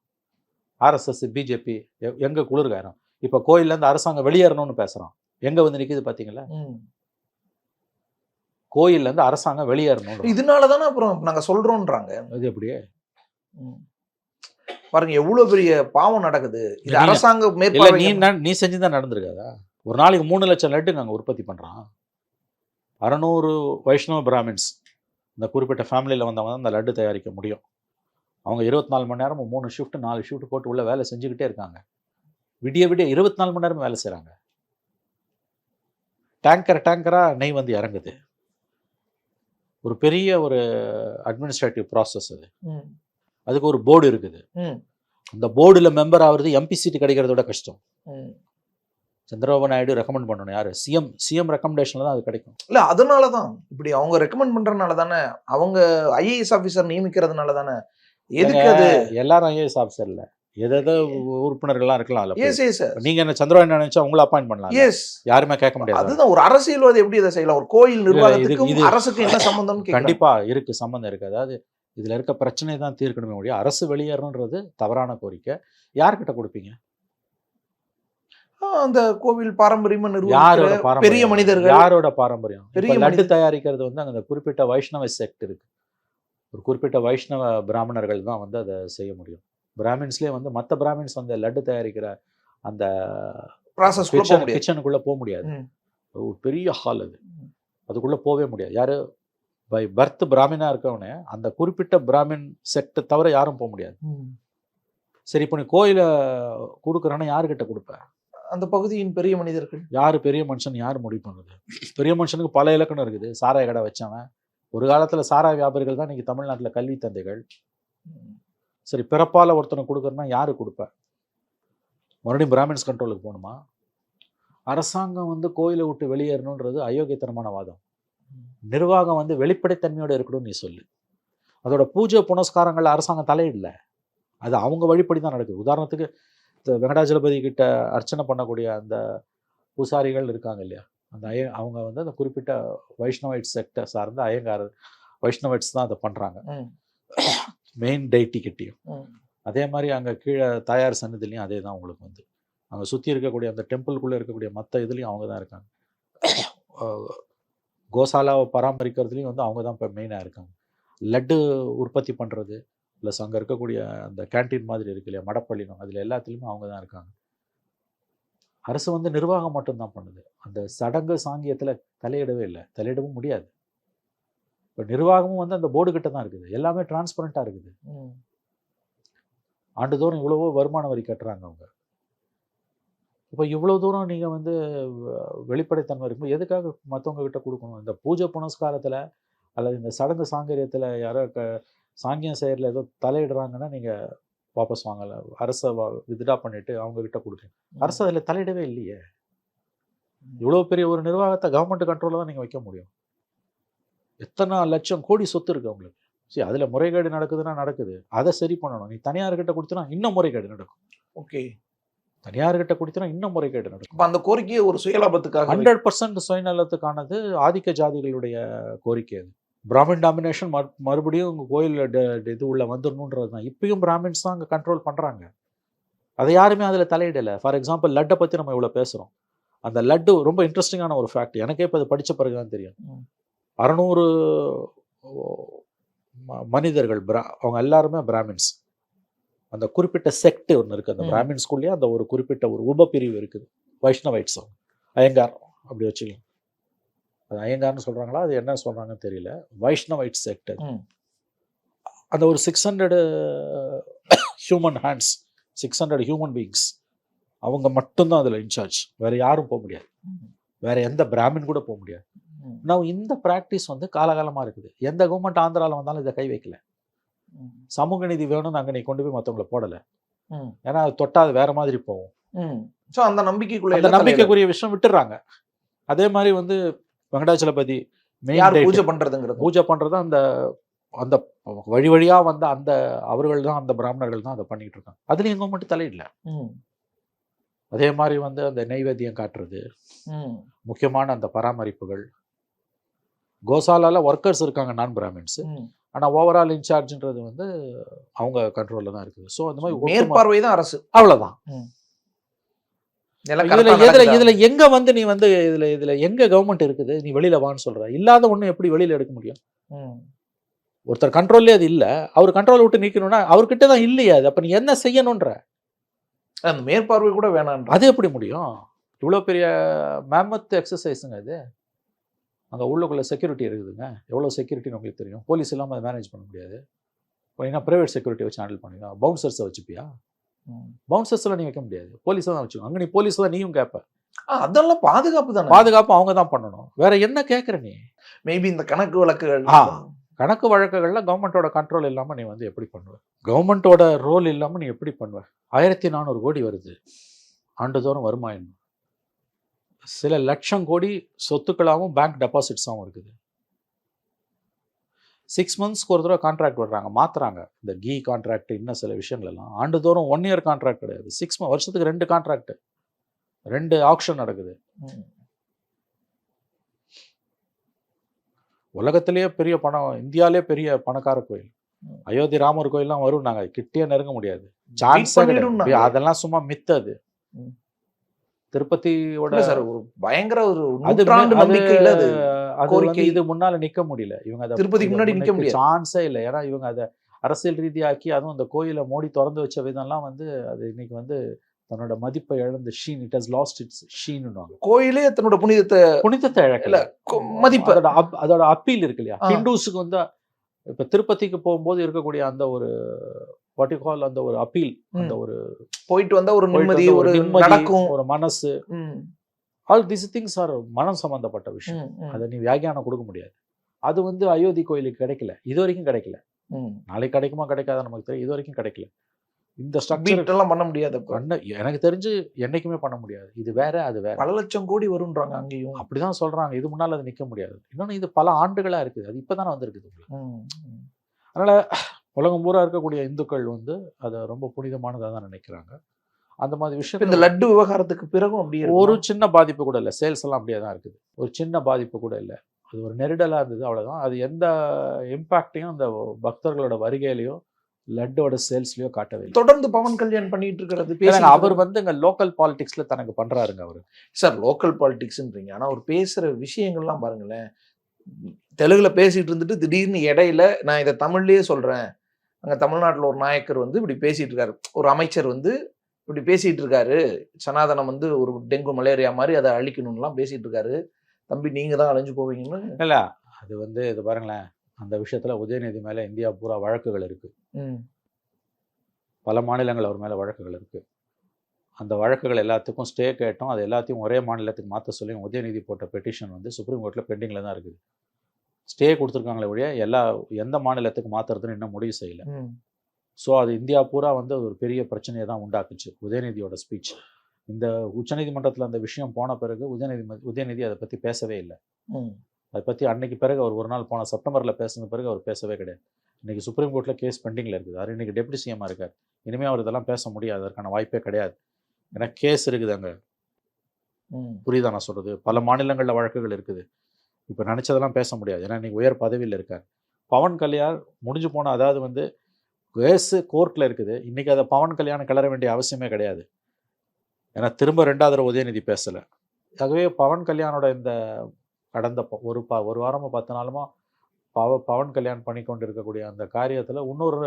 ஆர்எஸ்எஸ், பிஜேபி எங்கே குளிர்காயிறான்? இப்போ கோயிலேருந்து அரசாங்கம் வெளியேறணும்னு பேசுகிறான், எங்கே நிற்கிது பார்த்தீங்களா? கோயிலேருந்து அரசாங்கம் வெளியேறணும். இதனால தானே அப்புறம் நாங்கள் சொல்கிறோன்றாங்க. அது எப்படியே பாருங்க, எவ்வளோ பெரிய பாவம் நடக்குது. இது அரசாங்கம் நீ செஞ்சுதான் நடந்திருக்காதா? ஒரு நாளைக்கு 3 லட்சம் லட்டுங்க அங்கே உற்பத்தி பண்ணுறான். 600 வைஷ்ணவ பிராமின்ஸ் இந்த குறிப்பிட்ட ஃபேமிலியில் வந்தவங்க தான் அந்த லட்டு தயாரிக்க முடியும். அவங்க 24 மணி நேரமும் 3 ஷிஃப்ட் 4 ஷிஃப்ட் போட்டு உள்ள வேலை செஞ்சுக்கிட்டே இருக்காங்க. விடிய 24 மணி நேரமும் வேலை செய்கிறாங்க. டேங்கராக நெய் வந்து இறங்குது. ஒரு பெரிய ஒரு அட்மினிஸ்ட்ரேட்டிவ் ப்ராசஸ் அது. அதுக்கு ஒரு போர்டு இருக்குது. அந்த போர்டில் மெம்பர் ஆகிறது எம்பி சீட்டு கிடைக்கிறதோட கஷ்டம். சந்திரபாபு நாயுடு ரெக்கமெண்ட் பண்ணணும். யாரு? சிஎம் ரெக்கமெண்டேஷன்ல தான் அது கிடைக்கும். இல்ல அதனால தான் இப்படி அவங்க ரெக்கமெண்ட் பண்றதுனால தானே, அவங்க ஐஏஎஸ் ஆபீசர் நியமிக்கிறதுனால தானே. எதுக்கு அது? எல்லாரும் ஐஏஎஸ் ஆஃபீஸர் இல்ல, ஏதோ உறுப்பினர்கள்லாம் இருக்கலாம். எஸ் எஸ் நீங்க என்ன சந்திரபாபு நினைச்சா உங்களை அப்பாயிண்ட் பண்ணலாம். எஸ், யாருமே கேட்க முடியாது. அதுதான் ஒரு அரசியல்வாதி எப்படி இதை செய்யலாம்? ஒரு கோயில் நிர்வாகத்துக்கும் அரசுக்கு என்ன சம்பந்தம்? கண்டிப்பா இருக்கு, சம்பந்தம் இருக்கு. அதாவது இதுல இருக்க பிரச்சனையை தான் தீர்க்கணுமே ஒழிய அரசு வெளியேறணுன்றது தவறான கோரிக்கை. யார்கிட்ட கொடுப்பீங்க? அந்த கோவில் பாரம்பரியமா யாரோட நிர்வாகிக்கிற பெரிய மனிதர்கள். யாரோட பாரம்பரியம்? பெரிய லட்டு தயாரிக்கிறது வந்து அந்த குறிப்பிட்ட வைஷ்ணவ செக்ட் இருக்கு. ஒரு குறிப்பிட்ட வைஷ்ணவ பிராமணர்கள் தான் வந்து அதை செய்ய முடியும். பிராமின்ஸ்லேயே வந்து மற்ற பிராமின்ஸ் வந்து லட்டு தயாரிக்கிற அந்த ப்ராசஸ் கிச்சனுக்குள்ள போக முடியாது. ஒரு பெரிய ஹால் அது, அதுக்குள்ள போகவே முடியாது. யாரு பை பர்த் பிராமினா இருக்கவனே அந்த குறிப்பிட்ட பிராமின் செக்ட் தவிர யாரும் போக முடியாது. சரி, இப்போ நீ கோயில கொடுக்குறான்னா யாருக்கிட்ட கொடுப்ப? அந்த பகுதியின் பெரிய மனிதர்கள். யாரு பெரிய மனுஷன்? யார் முடிவு பண்ணுறது? பெரிய மனுஷனுக்கு பல இலக்கணம் இருக்குது. சாராய கடை வச்சவன், ஒரு காலத்துல சாராய வியாபாரிகள் தான் இன்னைக்கு தமிழ்நாட்டுல கல்வி தந்தைகள். சரி, பிறப்பால ஒருத்தனை கொடுக்குறன்னா யாரு கொடுப்ப? மறுபடியும் பிராமின்ஸ் கண்ட்ரோலுக்கு போகணுமா? அரசாங்கம் வந்து கோயிலை விட்டு வெளியேறணுன்றது அயோக்கியத்தனமான வாதம். நிர்வாகம் வந்து வெளிப்படைத்தன்மையோட இருக்கணும்னு நீ சொல்லு. அதோட பூஜை புனஸ்காரங்கள் அரசாங்கம் தலையிடல, அது அவங்க வழிப்படி தான் நடக்குது. உதாரணத்துக்கு வெங்கடாஜலபதி கிட்ட அர்ச்சனை பண்ணக்கூடிய அந்த பூசாரிகள் இருக்காங்க இல்லையா, அந்த அவங்க வந்து அந்த குறிப்பிட்ட வைஷ்ணவைட் செக்டை சார்ந்த ஐயங்கார் வைஷ்ணவைட்ஸ் தான் அதை பண்றாங்க. மெயின் டைட்டி கிட்டையும் அதே மாதிரி அங்கே கீழே தாயார் சன்னதிலையும் அதே தான். உங்களுக்கு வந்து அங்கே சுற்றி இருக்கக்கூடிய அந்த டெம்பிள்குள்ளே இருக்கக்கூடிய மற்ற இதுலேயும் அவங்க தான் இருக்காங்க. கோசாலாவை பராமரிக்கிறதுலையும் வந்து அவங்க தான் இப்போ மெயினாக இருக்காங்க. லட்டு உற்பத்தி பண்ணுறது ப்ளஸ் அங்கே இருக்கக்கூடிய அந்த கேன்டீன் மாதிரி இருக்கு இல்லையா, மடப்பள்ளினம், அதில் எல்லாத்துலேயுமே அவங்க தான் இருக்காங்க. அரசு வந்து நிர்வாகம் மட்டும்தான் பண்ணுது. அந்த சடங்கு சாங்கியத்தில் தலையிடவே இல்லை, தலையிடவும் முடியாது. இப்போ நிர்வாகமும் வந்து அந்த போர்டு கிட்ட தான் இருக்குது. எல்லாமே டிரான்ஸ்பரண்ட்டாக இருக்குது. ஆண்டுதோறும் இவ்வளவோ வருமான வரி கட்டுறாங்க அவங்க. இப்போ இவ்வளோ தூரம் நீங்கள் வந்து வெளிப்படைத்தன்மை இருக்கும்போது எதுக்காக மற்றவங்க கிட்ட கொடுக்கணும்? இந்த பூஜை புனஸ்காரத்தில் அல்லது இந்த சடங்கு சாங்கரியத்தில் யாரோ சாங்கியம் செயலில் ஏதோ தலையிடுறாங்கன்னா நீங்கள் வாபஸ் வாங்கலை, அரசை வித்ட்ரா பண்ணிவிட்டு அவங்கக்கிட்ட கொடுக்குறீங்க. அரசு அதில் தலையிடவே இல்லையே. இவ்வளோ பெரிய ஒரு நிர்வாகத்தை கவர்மெண்ட் கண்ட்ரோலில் தான் நீங்கள் வைக்க முடியும். எத்தனை லட்சம் கோடி சொத்து இருக்குது அவங்களுக்கு. சரி, அதில் முறைகேடு நடக்குதுன்னா நடக்குது, அதை சரி பண்ணணும். நீ தனியார்கிட்ட கொடுத்தனா இன்னும் முறைகேடு நடக்கும். ஓகே, தனியார்கிட்ட கொடுத்தனா இன்னும் முறைகேடு நடக்கும். அந்த கோரிக்கையை ஒரு சுயலாபத்துக்காக 100% சுயநலத்துக்கானது ஆதிக்க ஜாதிகளுடைய கோரிக்கை. அது பிராமின் டாமினேஷன் மறுபடியும் உங்கள் கோயிலில் இது உள்ள வந்துடணுன்றது தான். இப்பயும் பிராமின்ஸ் தான் அங்கே கண்ட்ரோல் பண்ணுறாங்க. அதை யாருமே அதில் தலையிடலை. ஃபார் எக்ஸாம்பிள் லட்டை பற்றி நம்ம இவ்வளோ பேசுகிறோம். அந்த லட்டு ரொம்ப இன்ட்ரெஸ்டிங்கான ஒரு ஃபேக்ட். எனக்கே இப்போ அதை படித்த பிறகு தான் தெரியும். 600 மனிதர்கள் அவங்க எல்லாருமே பிராமின்ஸ். அந்த குறிப்பிட்ட செக்ட் ஒன்று இருக்குது. அந்த பிராமின்ஸ்குள்ளேயே அந்த ஒரு குறிப்பிட்ட ஒரு உபப்பிரிவு இருக்குது. வைஷ்ணவைட்ஸ், ஐயங்கார் அப்படி வச்சுக்கலாம். அது ஐயங்கார்னு சொல்கிறாங்களா, அது என்ன சொல்கிறாங்கன்னு தெரியல. வைஷ்ணவைட் செக்ட். அந்த ஒரு 600 ஹியூமன் ஹேண்ட்ஸ், 600 ஹியூமன் பீயிங்ஸ், அவங்க மட்டும்தான் அதில் இன்சார்ஜ். வேறு யாரும் போக முடியாது, வேறு எந்த பிராமின் கூட போக முடியாது. நான் இந்த ப்ராக்டிஸ் வந்து காலகாலமாக இருக்குது. எந்த கவர்மெண்ட் ஆந்திராவில் வந்தாலும் இதை கை வைக்கல. சமூக நீதி வேணும்னு அங்கே நீ கொண்டு போய் மற்றவங்களை போடலை. ஏன்னா அது தொட்டா அது வேற மாதிரி போகும். அந்த நம்பிக்கைக்குரிய விஷயம் விட்டுறாங்க. அதே மாதிரி வந்து வெங்கடாச்சலபதி பூஜை பண்றது அந்த அந்த வழி வழியா வந்த அந்த அவர்கள் தான், அந்த பிராமணர்கள் தான் அதை பண்ணிட்டு இருக்காங்க. அதுலயும் கவர்மெண்ட் தலையிடல. அதே மாதிரி வந்து அந்த நைவேத்தியம் காட்டுறது, முக்கியமான அந்த பராமரிப்புகள், கோசாலால ஒர்க்கர்ஸ் இருக்காங்க நான் பிராமின்ஸ், ஆனா ஓவரால் இன்சார்ஜ்ன்றது வந்து அவங்க கண்ட்ரோல்ல தான் இருக்குது. ஸோ அந்த மாதிரி மேற்பார்வை தான் அரசு, அவ்வளவுதான். இதுல எங்க வந்து நீ வந்து இதுல எங்க கவர்மெண்ட் இருக்குது? நீ வெளியில வான்னு சொல்ற. இல்லாத ஒண்ணு எப்படி வெளியில எடுக்க முடியும்? ஒருத்தர் கண்ட்ரோல்லே அது இல்ல, அவர் கண்ட்ரோல் விட்டு நீக்கணும்னா அவர்கிட்ட தான் இல்லையா அது. அப்ப நீ என்ன செய்யணும்ன்ற அந்த மேற்பார்வை கூட வேணாம். அது எப்படி முடியும்? இவ்வளவு பெரிய மேமத் எக்ஸசைஸுங்க இது. அங்கே உள்ளுக்குள்ள செக்யூரிட்டி இருக்குதுங்க. எவ்வளோ செக்யூரிட்டின்னு உங்களுக்கு தெரியும். போலீஸ் இல்லாமல் அதை மேனேஜ் பண்ண முடியாது. ஏன்னா ப்ரைவேட் செக்யூரிட்டி வச்சு ஹேண்டில் பண்ணுவீங்க. பவுன்சர்ஸை வச்சுப்பியா? பவுன்சர்ஸ்லாம் நீ வைக்க முடியாது. போலீஸை தான் வச்சுக்கோ. அங்கே நீ போலீஸ் தான் நீயும் கேட்ப. அதெல்லாம் பாதுகாப்பு தானே. பாதுகாப்பு அவங்க தான் பண்ணணும். வேற என்ன கேட்குற நீ? மேபி இந்த கணக்கு வழக்குகள் கணக்கு வழக்குகள்ல கவர்மெண்ட்டோட கண்ட்ரோல் இல்லாமல் நீ வந்து எப்படி பண்ணுவ? கவர்மெண்ட்டோட ரோல் இல்லாமல் நீ எப்படி பண்ணுவ? 1400 கோடி வருது ஆண்டுதோறும் வருமானம். சில லட்சம் கோடி சொத்துக்களாகவும் பேங்க் டெபாசிட்ஸாகவும் இருக்குது. 6 மந்த்ஸ்க்கு ஒரு தடவை கான்ட்ராக்ட் விடுறாங்க, மாத்துறாங்க. இந்த கீ கான்ட்ராக்ட், இன்னும் சில விஷயங்கள் எல்லாம் ஆண்டுதோறும் 1 இயர் கான்ட்ராக்ட் கிடையாது. 6 வருஷத்துக்கு 2 கான்ட்ராக்ட், 2 ஆக்ஷன் நடக்குது. உலகத்திலேயே பெரிய பணம், இந்தியாவிலே பெரிய பணக்கார கோயில் அயோத்தி ராமர் கோயில்லாம் வரும். நாங்கள் கிட்டே நெருங்க முடியாது, சான்ஸே கிடையாது. அதெல்லாம் சும்மா மித்து. அது திருப்பதியோட சார் ஒரு பயங்கர ஒரு நம்பிக்கையில அது இது முன்னால நிக்க முடியல. இவங்க திருப்பதிக்கு முன்னாடி நிக்க முடியாது, சான்ஸே இல்லை. ஏன்னா இவங்க அதை அரசியல் ரீதியாக்கி, அதுவும் இந்த கோயிலை மோடி திறந்து வச்ச விதம்லாம் வந்து அது இன்னைக்கு வந்து தன்னோட மதிப்பை இழந்து sheen, it has lost its ஷீன்னுவாங்க. கோயிலே தன்னோட புனிதத்தை இழக்கல, மதிப்பு. அதோட அப்பீல் இருக்கு இல்லையா? ஹிந்துஸுக்கு வந்து இப்ப திருப்பதிக்கு போகும்போது இருக்கக்கூடிய அந்த ஒரு வாட்டிகால், அந்த ஒரு அப்பீல், அந்த ஒரு போயிட்டு வந்தா ஒரு நிம்மதி, ஒரு நடக்கும், ஒரு மனசு, ஆல் தீஸ் திங்ஸ் ஆர் மனம் சம்பந்தப்பட்ட விஷயம். அதை நீ வியாக்கியானம் கொடுக்க முடியாது. அது வந்து அயோத்தி கோயிலுக்கு கிடைக்கல, இது வரைக்கும் கிடைக்கல. நாளைக்கு கிடைக்குமா கிடைக்காத நமக்கு தெரியும், இது வரைக்கும் கிடைக்கல. இந்த ஸ்ட்ரக்சர் எல்லாம் பண்ண முடியாது. எனக்கு தெரிஞ்சு என்னைக்குமே பண்ண முடியாது. இது வேற, அது வேற. பல லட்சம் கோடி வரும்ன்றாங்க அங்கேயும், அப்படிதான் சொல்றாங்க. இது முன்னால அது நிக்க முடியாது. இன்னொன்னு இது பல ஆண்டுகளா இருக்குது, அது இப்பதானே வந்திருக்குது. அதனால உலகம் பூரா இருக்கக்கூடிய இந்துக்கள் வந்து அதை ரொம்ப புனிதமானதாக தான் நினைக்கிறாங்க. அந்த மாதிரி விஷயம் இந்த லட்டு விவகாரத்துக்கு பிறகும் அப்படியே ஒரு சின்ன பாதிப்பு கூட இல்லை. சேல்ஸ் எல்லாம் அப்படியே தான் இருக்குது. ஒரு சின்ன பாதிப்பு கூட இல்லை. அது ஒரு நெருடலாக இருந்தது, அவ்வளோதான். அது எந்த இம்பாக்டையும் அந்த பக்தர்களோட வருகையிலையோ லட்டோட சேல்ஸ்லயோ காட்டவே. தொடர்ந்து பவன் கல்யாண் பண்ணிட்டு இருக்கிறது. அவர் வந்து இங்க லோக்கல் பாலிடிக்ஸ்ல தனக்கு பண்றாருங்க. அவரு சார் லோக்கல் பாலிடிக்ஸ்ன்றீங்க, ஆனா அவர் பேசுற விஷயங்கள்லாம் பாருங்களேன். தெலுங்குல பேசிட்டு இருந்துட்டு திடீர்னு இடையில நான் இதை தமிழ்லயே சொல்றேன், அங்க தமிழ்நாட்டில் ஒரு நாயக்கர் வந்து இப்படி பேசிட்டு இருக்காரு, ஒரு அமைச்சர் வந்து இப்படி பேசிட்டு இருக்காரு, சனாதனம் வந்து ஒரு டெங்கு மலேரியா மாதிரி அதை அழிக்கணும்லாம் பேசிட்டு இருக்காரு, தம்பி நீங்க தான் அழிஞ்சு போவீங்கன்னு. இல்ல அது வந்து இது பாருங்களேன், அந்த விஷயத்துல உதயநிதி மேல இந்தியா பூரா வழக்குகள் இருக்கு. பல மாநிலங்கள் அவர் மேல வழக்குகள் இருக்கு. அந்த வழக்குகள் எல்லாத்துக்கும் ஸ்டே கேட்டோம். அது எல்லாத்தையும் ஒரே மாநிலத்துக்கு மாற்ற சொல்லி உதயநிதி போட்ட பெட்டிஷன் வந்து சுப்ரீம் கோர்ட்ல பெண்டிங்ல தான் இருக்குது. ஸ்டே கொடுத்துருக்காங்களே ஒழிய எந்த மாநிலத்துக்கு மாற்றுறதுன்னு இன்னும் முடிவு செய்யலை. ஸோ அது இந்தியா பூரா வந்து ஒரு பெரிய பிரச்சனையை தான் உண்டாக்குச்சு உதயநிதியோட ஸ்பீச். இந்த உச்சநீதிமன்றத்தில் அந்த விஷயம் போன பிறகு உதயநிதி அதை பற்றி பேசவே இல்லை. அதை பற்றி அன்னைக்கு பிறகு அவர் ஒரு நாள் போன செப்டம்பரில் பேசின பிறகு அவர் பேசவே கிடையாது. இன்னைக்கு சுப்ரீம் கோர்ட்டில் கேஸ் பெண்டிங்கில் இருக்குது. அவர் இன்னைக்கு டெப்யூட்டி சிஎம்மாக இருக்கார். இனிமேல் அவர் இதெல்லாம் பேச முடியாது, அதற்கான வாய்ப்பே கிடையாது. ஏன்னா கேஸ் இருக்குது அங்கே. புரியுதா நான் சொல்கிறது? பல மாநிலங்களில் வழக்குகள் இருக்குது. இப்போ நினச்சதெல்லாம் பேச முடியாது, ஏன்னா இன்றைக்கி உயர் பதவியில் இருக்கார். பவன் கல்யாண் முடிஞ்சு போனால், அதாவது வந்து கேஸு கோர்ட்டில் இருக்குது. இன்றைக்கி அதை பவன் கல்யாணம் கிளற வேண்டிய அவசியமே கிடையாது. ஏன்னா திரும்ப 2வது உதயநிதி பேசலை. ஆகவே பவன் கல்யாணோட இந்த கடந்த ஒரு வாரமாக 10 நாளுமா பவன் கல்யாண் பண்ணி கொண்டு இருக்கக்கூடிய அந்த காரியத்தில் இன்னொரு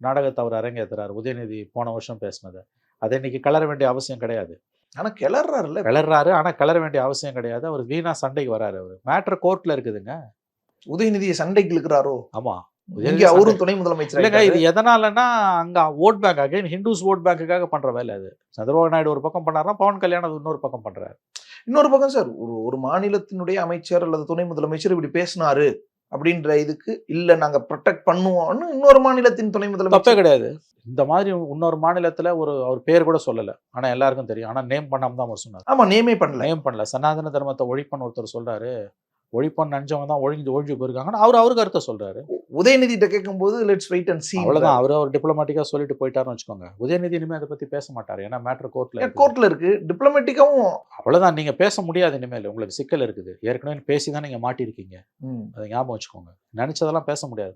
நாடகத்தை அவர் அரங்கேற்றுறாரு. உதயநிதி போன வருஷம் பேசினதை அதை இன்னைக்கு கிளற வேண்டிய அவசியம் கிடையாது. ஆனால் கிளறாரு, ஆனால் கிளற வேண்டிய அவசியம் கிடையாது. அவர் வீணா சண்டைக்கு வராரு. அவர் மேட்டர் கோர்ட்ல இருக்குதுங்க. உதயநிதியை சண்டைக்கு இழுக்கிறாரோ? ஆமா, அவரும் துணை முதலமைச்சர் இல்லைங்க. இது எதனாலன்னா அங்க vote bank, again Hindus vote பேங்குக்காக பண்ற வேலை அது. சந்திரபாபு நாயுடு ஒரு பக்கம் பண்ணாருன்னா பவன் கல்யாண் அது இன்னொரு பக்கம் பண்றாரு. இன்னொரு பக்கம் சார் ஒரு மாநிலத்தினுடைய அமைச்சர் அல்லது துணை முதலமைச்சர் இப்படி பேசினாரு அப்படின்ற இதுக்கு இல்ல நாங்க ப்ரொடெக்ட் பண்ணுவோம்னு இன்னொரு மாநிலத்தின் துணை முதலமைச்சர் கிடையாது. இந்த மாதிரி இன்னொரு மாநிலத்துல அவர் பேர் கூட சொல்லல, ஆனா எல்லாருக்கும் தெரியும். ஆனா நேம் பண்ணாம தான் அவர் சொன்னார். ஆமா, நேம் பண்ணல. சனாதன தர்மத்தை ஒழிப்பன்னு ஒருத்தர் சொல்றாரு. ஒழிப்பன்னு நினைச்சவங்க தான் ஒழிஞ்சு போயிருக்காங்கன்னு அவரு கருத்தை சொல்றாரு. உதயநிதி கேட்கும்போது லெட்ஸ் வெயிட் அண்ட் சீ, அவ்வளவுதான். அவர் டிப்ளமேட்டிக்கா சொல்லிட்டு போயிட்டாருன்னு வச்சுக்கோங்க. உதயநிதி இனிமே அதை பத்தி பேச மாட்டாரு. ஏன்னா மேட்டர் கோர்ட்ல இருக்கு. டிப்ளமேட்டிக்காவும் அவ்வளவுதான். நீங்க பேச முடியாது இனிமேல். உங்களுக்கு சிக்கல் இருக்குது. ஏற்கனவே பேசி தான் நீங்க மாட்டிருக்கீங்க. அதை ஞாபகம் வச்சுக்கோங்க. நினைச்சதெல்லாம் பேச முடியாது.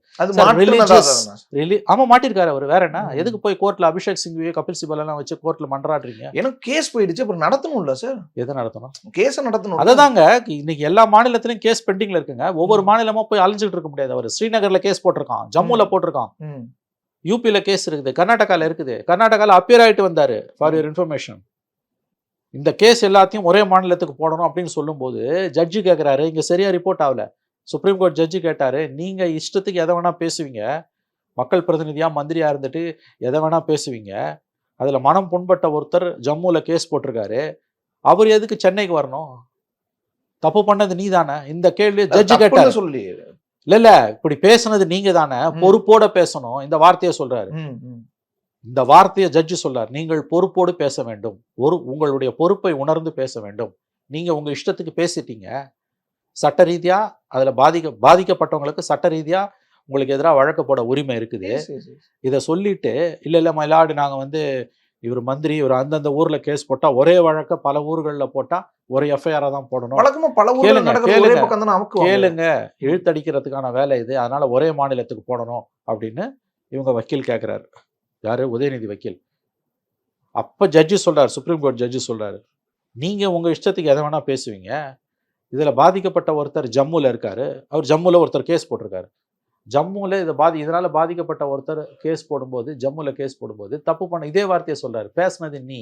ஆமா, மாட்டிருக்காரு அவர். வேற என்ன? எதுக்கு போய் கோர்ட்ல அபிஷேக் சிங்வி, கபில் சிபல் எல்லாம் வச்சு கோர்ட்ல மன்றாடுறீங்க? எனக்கு கேஸ் போயிடுச்சு, அப்புறம் நடத்தணும்ல சார். எதை நடத்தணும்? கேஸ் நடத்தணும். அததாங்க இன்னைக்கு எல்லா மாநிலத்திலும் கேஸ் பெண்டிங்ல இருக்குங்க. ஒவ்வொரு மாநிலமா போய் அலைஞ்சிட்டு இருக்க முடியாது. அவர் ஸ்ரீநகர்ல கேஸ் போட்டிருக்கான், ஜம்முல போட்டிருக்கான், யூபில கேஸ் இருக்குது, கர்நாடகால இருக்குது. கர்நாடகால அப்பியர் ஆயிட்டு வந்தாரு, ஃபார் யுவர் இன்ஃபர்மேஷன். இந்த கேஸ் எல்லாத்தையும் ஒரே மாநிலத்துக்கு போடணும் அப்படின்னு சொல்லும்போது ஜட்ஜு கேட்குறாரு, இங்கே சரியா ரிப்போர்ட் ஆகல. சுப்ரீம் கோர்ட் ஜட்ஜு கேட்டாரு, நீங்கள் இஷ்டத்துக்கு எதை வேணால் பேசுவீங்க, மக்கள் பிரதிநிதியாக மந்திரியாக இருந்துட்டு எதை வேணால் பேசுவீங்க, அதில் மனம் புண்பட்ட ஒருத்தர் ஜம்முவில் கேஸ் போட்டிருக்காரு, அவர் எதுக்கு சென்னைக்கு வரணும், தப்பு பண்ணது நீ தானே, இந்த கேள்வி ஜட்ஜு கேட்டார். சொல்லி இல்ல இப்படி பேசுனது நீங்க தானே, பொறுப்போட பேசணும், இந்த வார்த்தையை சொல்றாரு. இந்த வார்த்தையை ஜட்ஜு சொல்றாரு, நீங்கள் பொறுப்போடு பேச வேண்டும், உங்களுடைய பொறுப்பை உணர்ந்து பேச வேண்டும். நீங்க உங்க இஷ்டத்துக்கு பேசிட்டீங்க, சட்ட ரீதியா அதுல பாதிக்கப்பட்டவங்களுக்கு சட்ட ரீதியா உங்களுக்கு எதிராக வழக்கு போட உரிமை இருக்குது. இதை சொல்லிட்டு இல்ல மயிலாடு நாங்க வந்து இவர் மந்திரி, இவர் அந்தந்த ஊர்ல கேஸ் போட்டா ஒரே வழக்க பல ஊர்களில் போட்டா ஒரு எஃப்ஐஆர் தான் போடணும். கேளுங்க, இழுத்தடிக்கிறதுக்கான வேலை இது, அதனால ஒரே மாநிலத்துக்கு போடணும் அப்படின்னு இவங்க வக்கீல் கேட்கிறாரு. யாரு? உதயநிதி வக்கீல். அப்ப ஜட்ஜு சொல்றாரு, சுப்ரீம் கோர்ட் ஜட்ஜு சொல்றாரு, நீங்க உங்க இஷ்டத்துக்கு எதை வேணா பேசுவீங்க, இதுல பாதிக்கப்பட்ட ஒருத்தர் ஜம்முல இருக்காரு, அவர் ஜம்முல ஒருத்தர் கேஸ் போட்டிருக்காரு, ஜம்முல இதனால பாதிக்கப்பட்ட ஒருத்தர் கேஸ் போடும்போது, ஜம்முல கேஸ் போடும்போது தப்பு பண்ண இதே வார்த்தையை சொல்றாரு, பேசுனது நீ,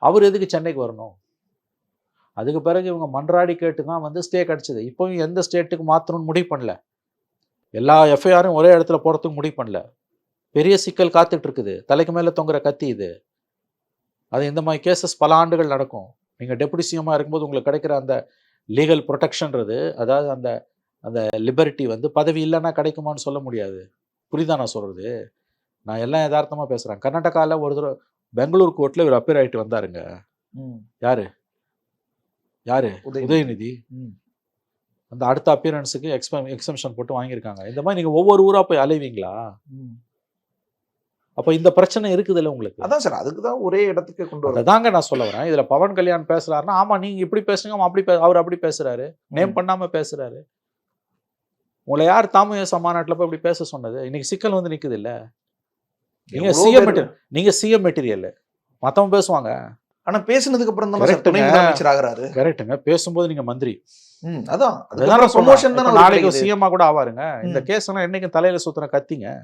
அவர் எதுக்கு சென்னைக்கு வரணும். அதுக்கு பிறகு இவங்க மன்றாடி கேட்டு தான் வந்து ஸ்டே கிடைச்சது. இப்போயும் எந்த ஸ்டேட்டுக்கு மாற்றணும்னு முடிவு பண்ணல, எல்லா எஃப்ஐஆரும் ஒரே இடத்துல போறதுக்கு முடிவு பண்ணல. பெரிய சிக்கல் காத்துட்டு இருக்குது, தலைக்கு மேல தொங்குற கத்தி இது. அது இந்த மாதிரி கேசஸ் பல ஆண்டுகள் நடக்கும். நீங்க டெபுட்டி சிஎம்மா இருக்கும்போது உங்களுக்கு கிடைக்கிற அந்த லீகல் ப்ரொடெக்ஷன்றது, அதாவது அந்த அந்த லிபர்ட்டி வந்து பதவி இல்லைன்னா கிடைக்குமான்னு சொல்ல முடியாது. புரியுதா நான் சொல்றது? நான் எல்லாம் யதார்த்தமா பேசுறேன். கர்நாடகாவில் ஒரு தடவை பெங்களூர் கோர்ட்ல இவர் அப்பீர் ஆகிட்டு வந்தாருங்க. யாரு உதயநிதி. அந்த அடுத்த அப்பியரன்ஸுக்கு எக்ஸம்ஷன் போட்டு வாங்கியிருக்காங்க. இந்த மாதிரி நீங்க ஒவ்வொரு ஊரா போய் அலைவீங்களா? அப்ப இந்த பிரச்சனை இருக்குதுல்ல உங்களுக்கு. அதான் சார், அதுக்குதான் ஒரே இடத்துக்கு கொண்டு வர. அதாங்க நான் சொல்ல வரேன். இதுல பவன் கல்யாண் பேசுறாருன்னா, ஆமா நீங்க இப்படி பேசுங்க, அவர் அப்படி பேசுறாரு, நேம் பண்ணாம பேசுறாரு. உங்களை யார் தாமுயச மாநாட்டில் போய் இப்படி பேச சொன்னது? இன்னைக்கு சிக்கல் வந்து நிக்குது இல்ல. நீங்க சிஎம் மெட்டீரியல், மத்தவங்க பேசுவாங்க. ஆனா பேசுனதுக்கு அப்புறம் தான் துணை முதலமைச்சர் ஆகுறாரு. கரெக்ட்டுங்க. பேசும்போது நீங்க மந்திரி. அதான் ப்ரமோஷன் தான். நாளைக்கு சிஎம்மா கூட ஆவாருங்க. இந்த கேஸ் எல்லாம் என்னைக்கும் தலையில சுத்தின கத்திங்க.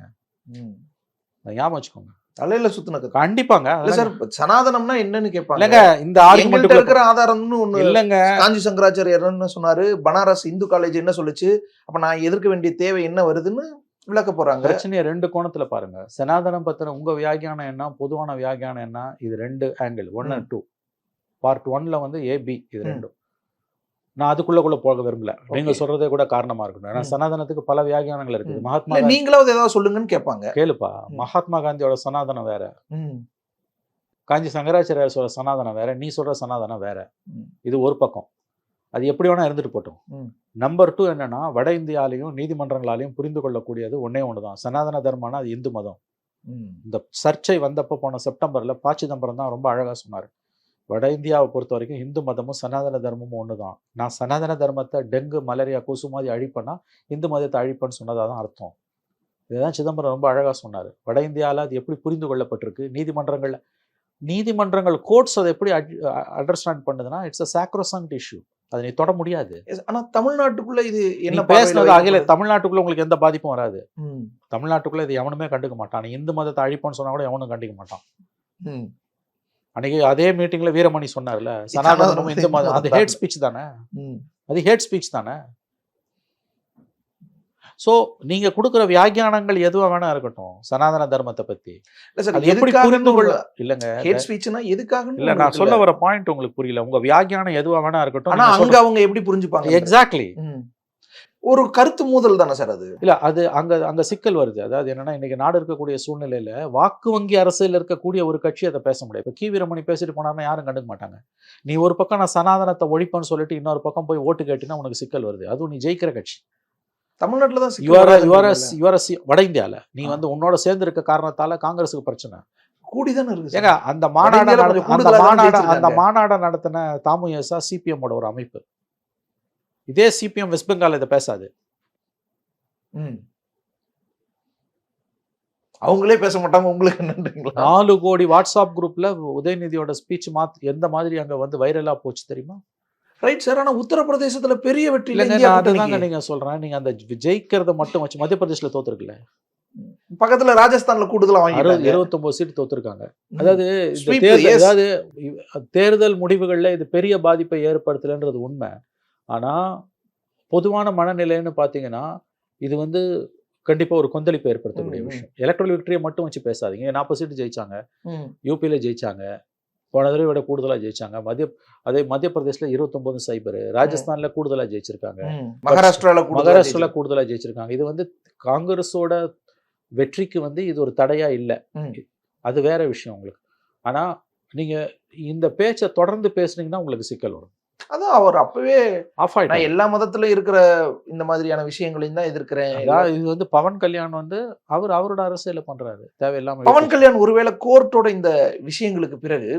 ஞாபகம் வச்சுக்கோங்க, தலையில சுத்தின கத்தி. கண்டிப்பாங்க. சார் சனாதனம்னா என்னன்னு கேட்பாங்க. இல்லங்க, இந்த ஆர்குமெண்ட் இருக்கிற ஆதாரம்னு ஒண்ணு இல்லங்க. காஞ்சி சங்கராச்சாரியர் என்ன சொன்னாரு, பனாரஸ் இந்து காலேஜ் என்ன சொல்லுச்சு, அப்ப நான் எதிர்க்க வேண்டிய தேவை என்ன வருதுன்னு விளக்க போறாங்க. பிரச்சனையை ரெண்டு கோணத்துல பாருங்க. சனாதனம் பத்தின உங்க வியாகியானம் என்ன, பொதுவான வியாகியானம் என்ன, இது ரெண்டு ஆங்கிள், 1 and 2. பார்ட் 1ல வந்து ஏபி, இது ரெண்டும். நான் அதுக்குள்ள போக விரும்பல. நீங்க சொல்றதே கூட காரணமா இருக்கணும். ஏன்னா சனாதனத்துக்கு பல வியாகியானங்கள் இருக்குது. மகாத்மா, நீங்களாவது ஏதாவது சொல்லுங்கன்னு கேட்பாங்க. கேளுப்பா, மகாத்மா காந்தியோட சனாதனம் வேற, காஞ்சி சங்கராச்சாரியார் சொல்ற சனாதனம் வேற, நீ சொல்ற சனாதனம் வேற. இது ஒரு பக்கம், அது எப்படி வேணா இருந்துட்டு போட்டோம். நம்பர் 2 என்னன்னா, வட இந்தியாலையும் நீதிமன்றங்களாலையும் புரிந்து கொள்ளக்கூடியது ஒன்னே ஒண்ணுதான், சனாதன தர்மம்னா அது இந்து மதம். இந்த சர்ச்சை வந்தப்போ போன செப்டம்பர்ல ப. சிதம்பரம் தான் ரொம்ப அழகா சொன்னார். வட இந்தியாவை பொறுத்த வரைக்கும் இந்து மதமும் சனாதன தர்மமும் ஒண்ணுதான். நான் சனாதன தர்மத்தை டெங்கு மலேரியா கொசு மாதிரி அழிப்பேன்னா இந்து மதத்தை அழிப்பேன்னு சொன்னதான் அர்த்தம். இதுதான் சிதம்பரம் ரொம்ப அழகா சொன்னார். வட இந்தியாவில் அது எப்படி புரிந்து கொள்ளப்பட்டிருக்கு, நீதிமன்றங்கள் கோர்ட்ஸ் அதை எப்படி அண்டர்ஸ்டாண்ட் பண்ணுதுன்னா, இட்ஸ் அ சாக்ரோசங்க்ட் இஷ்யூ, அதை நீ தொட முடியாது. ஆனா தமிழ்நாட்டுக்குள்ள இது என்ன பேசுனது அகில தமிழ்நாட்டுக்குள்ள உங்களுக்கு எந்த பாதிப்பும் வராது. தமிழ்நாட்டுக்குள்ள இது எவனுமே கண்டுக்க மாட்டான். இந்து மதத்தை அழிப்போன்னு சொன்னா கூட எவனும் கண்டிக்க மாட்டான். அன்னைக்கு அதே மீட்டிங்ல வீரமணி சொன்னார்ல, சனாதனமும் இந்து மதம், அது ஹேட் ஸ்பீச் தானே, அது ஹேட் ஸ்பீச் தானே. சோ நீங்க கொடுக்குற வியாக்கியானங்கள் எதுவா வேணா இருக்கட்டும் சனாதன தர்மத்தை பத்தி, அது எப்படி புரிந்து கொள்ள இல்லங்க. ஹேட் ஸ்பீச்னா எதுக்காக இல்ல, நான் சொல்ல வர பாயிண்ட் உங்களுக்கு புரியல. உங்க வியாக்கியானம் எதுவா வேணா இருக்கட்டும், ஆனா அங்க அவங்க எப்படி புரிஞ்சுப்பாங்க? எக்ஸாக்ட்லி, ஒரு கருத்து மோதல் தானே சார் அது. இல்ல, அது அங்க சிக்கல் வருது. அதாவது என்னன்னா, இன்னைக்கு நாடு இருக்கக்கூடிய சூழ்நிலையில வாக்கு வங்கி அரசியல் இருக்கக்கூடிய ஒரு கட்சி அதை பேச முடியாது. இப்ப கி. வீரமணி பேசிட்டு போனாருன்னா யாரும் கண்டுக்க மாட்டாங்க. நீ ஒரு பக்கம் நான் சனாதனத்தை ஒழிப்பேன்னு சொல்லிட்டு இன்னொரு பக்கம் போய் ஓட்டு கேட்டினா உனக்கு சிக்கல் வருது. அதுவும் நீ ஜெயிக்கிற கட்சி. தமிழ்நாட்டுல தான் வட இந்தியால நீ வந்து உன்னோட சேர்ந்து இருக்க காரணத்தால காங்கிரஸுக்கு பிரச்சனை கூடிதானே இருக்கு. ஏங்க, அந்த மாநாட நடத்தின தாமுயசா சிபிஎம்மோட ஒரு அமைப்பு. இதே சிபிஎம் வெஸ்ட் பெங்கால் இதை பேசாது. அவங்களே பேச மாட்டாங்க. உங்களுக்கு என்னன்றீங்களா? 4 கோடி வாட்ஸ்அப் குரூப்ல உதயநிதியோட ஸ்பீச் எந்த மாதிரி அங்க வந்து வைரலா போச்சு தெரியுமா? Right sir. ஆனா உத்தரப்பிரதேசத்துல பெரிய வெற்றி இல்லைங்க. அதுதாங்க நீங்க சொல்றேன். நீங்க அந்த ஜெயிக்கிறத மட்டும் வச்சு மத்திய பிரதேசல தோத்துருக்குல்ல. பக்கத்துல ராஜஸ்தான்ல கூடுதலா வாங்கிட்டாங்க. 29 சீட் தோத்துருக்காங்க. அதாவது இந்த Sweep, தேர்தல் yes. அதாவது தேர்தல் முடிவுகள்ல இது பெரிய பாதிப்பை ஏற்படுத்தலைன்றது உண்மை. ஆனா பொதுவான மனநிலைன்னு பாத்தீங்கன்னா இது வந்து கண்டிப்பா ஒரு கொந்தளிப்பை ஏற்படுத்தக்கூடிய விஷயம். எலக்ட்ரல் விக்டரியை மட்டும் வச்சு பேசாதீங்க. 40 சீட்டு ஜெயிச்சாங்க, யூபியில ஜெயிச்சாங்க, போன தடவை விட கூடுதலா ஜெயிச்சாங்க. மத்திய பிரதேசல 29-0, ராஜஸ்தான்ல கூடுதலா ஜெயிச்சிருக்காங்க, மகாராஷ்டிரால கூடுதலா ஜெயிச்சிருக்காங்க. இது வந்து காங்கிரஸோட வெற்றிக்கு வந்து இது ஒரு தடையா இல்ல, அது வேற விஷயம் உங்களுக்கு. ஆனா நீங்க இந்த பேச்சை தொடர்ந்து பேசுனீங்கன்னா உங்களுக்கு சிக்கல் வரும். அதான் அவர் அப்பவே ஆஃப் ஆயிட்டாரு. நான் எல்லா மதத்துல இருக்கிற இந்த மாதிரியான விஷயங்களையும் தான் எதிர்க்கிறேன். அதாவது இது வந்து பவன் கல்யாண் வந்து அவரோட அரசியல பண்றாரு தேவையில்லாம. பவன் கல்யாண் ஒருவேளை கோர்ட்டோட இந்த விஷயங்களுக்கு பிறகு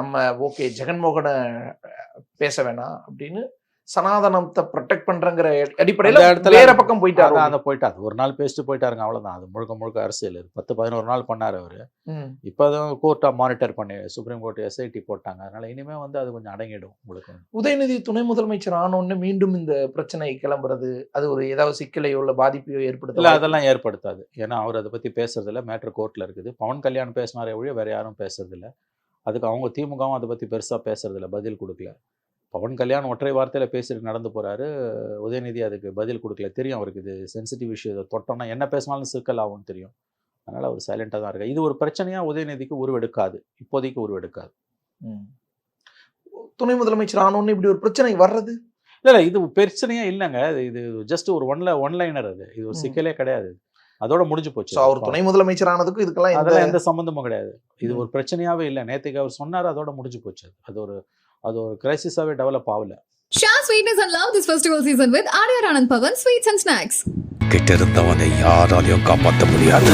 நம்ம ஓகே ஜெகன்மோகனை பேச வேணாம் அப்படின்னு சனாதனத்தை ப்ரொடெக்ட் பண்றங்கிற அடிப்படையில வேற பக்கம் போயிட்டாரு. அந்த போயிட்டாரு, ஒரு நாள் பேசிட்டு போயிட்டாருங்க, அவ்வளவுதான். அது முழுக்க அரசியல். 10-11 நாள் பண்ணாரு அவரு. இப்பதான் கோர்ட்டா மானிட்டர் பண்ணி சுப்ரீம் கோர்ட் SIT போட்டாங்க. அதனால இனிமே வந்து அது கொஞ்சம் அடங்கிடும் உங்களுக்கு. உதயநிதி துணை முதலமைச்சர் ஆனோன்னு மீண்டும் இந்த பிரச்சனை கிளம்புறது அது ஒரு ஏதாவது சிக்கலையோ இல்ல பாதிப்பையோ ஏற்படுத்த? இல்ல, அதெல்லாம் ஏற்படுத்தாது. ஏன்னா அவர் அதை பத்தி பேசுறது இல்ல, மேட்டர் கோர்ட்ல இருக்குது. பவன் கல்யாண் பேசினாரே ஒழிய வேற யாரும் பேசுறது இல்ல. அதுக்கு அவங்க திமுகவும் அதை பத்தி பெருசா பேசுறது இல்ல, பதில் கொடுக்கல. பவன் கல்யாண் ஒற்றை வார்த்தையில பேசிட்டு நடந்து போறாரு. உதயநிதி அதுக்கு பதில் கொடுக்கல. தெரியும் அவருக்கு இது சென்சிட்டிவ் விஷயம், தொட்டோம்னா என்ன பேசினாலும் சிக்கல் ஆகும்னு தெரியும். அதனால அவர் சைலண்டா தான் இருக்காரு. இது ஒரு பிரச்சனையா உதயநிதிக்கு உருவெடுக்காது, இப்போதைக்கு உருவெடுக்காது. துணை முதலமைச்சர் ஆனோன்னு இப்படி ஒரு பிரச்சனை வர்றது இல்ல, இது பிரச்சனையே இல்லைங்க. இது ஜஸ்ட் ஒரு ஒன்லைனர். அது இது ஒரு சிக்கலே கிடையாது, அதோட முடிஞ்சு போச்சு. அவர் துணை முதலமைச்சர் ஆனதுக்கும் இதுக்கெல்லாம் எந்த சம்பந்தமும் கிடையாது. இது ஒரு பிரச்சனையாவே இல்லை. நேற்றுக்கு அவர் சொன்னார், அதோட முடிஞ்சு போச்சு. அது ஒரு கிரைசிஸாவே டெவலப் ஆகல. Share sweetness and love this festival season with Arya Anand Pavan Sweets and Snacks. கிட்ட இருந்தவனை யாராலையும் காப்பாற்ற முடியாது.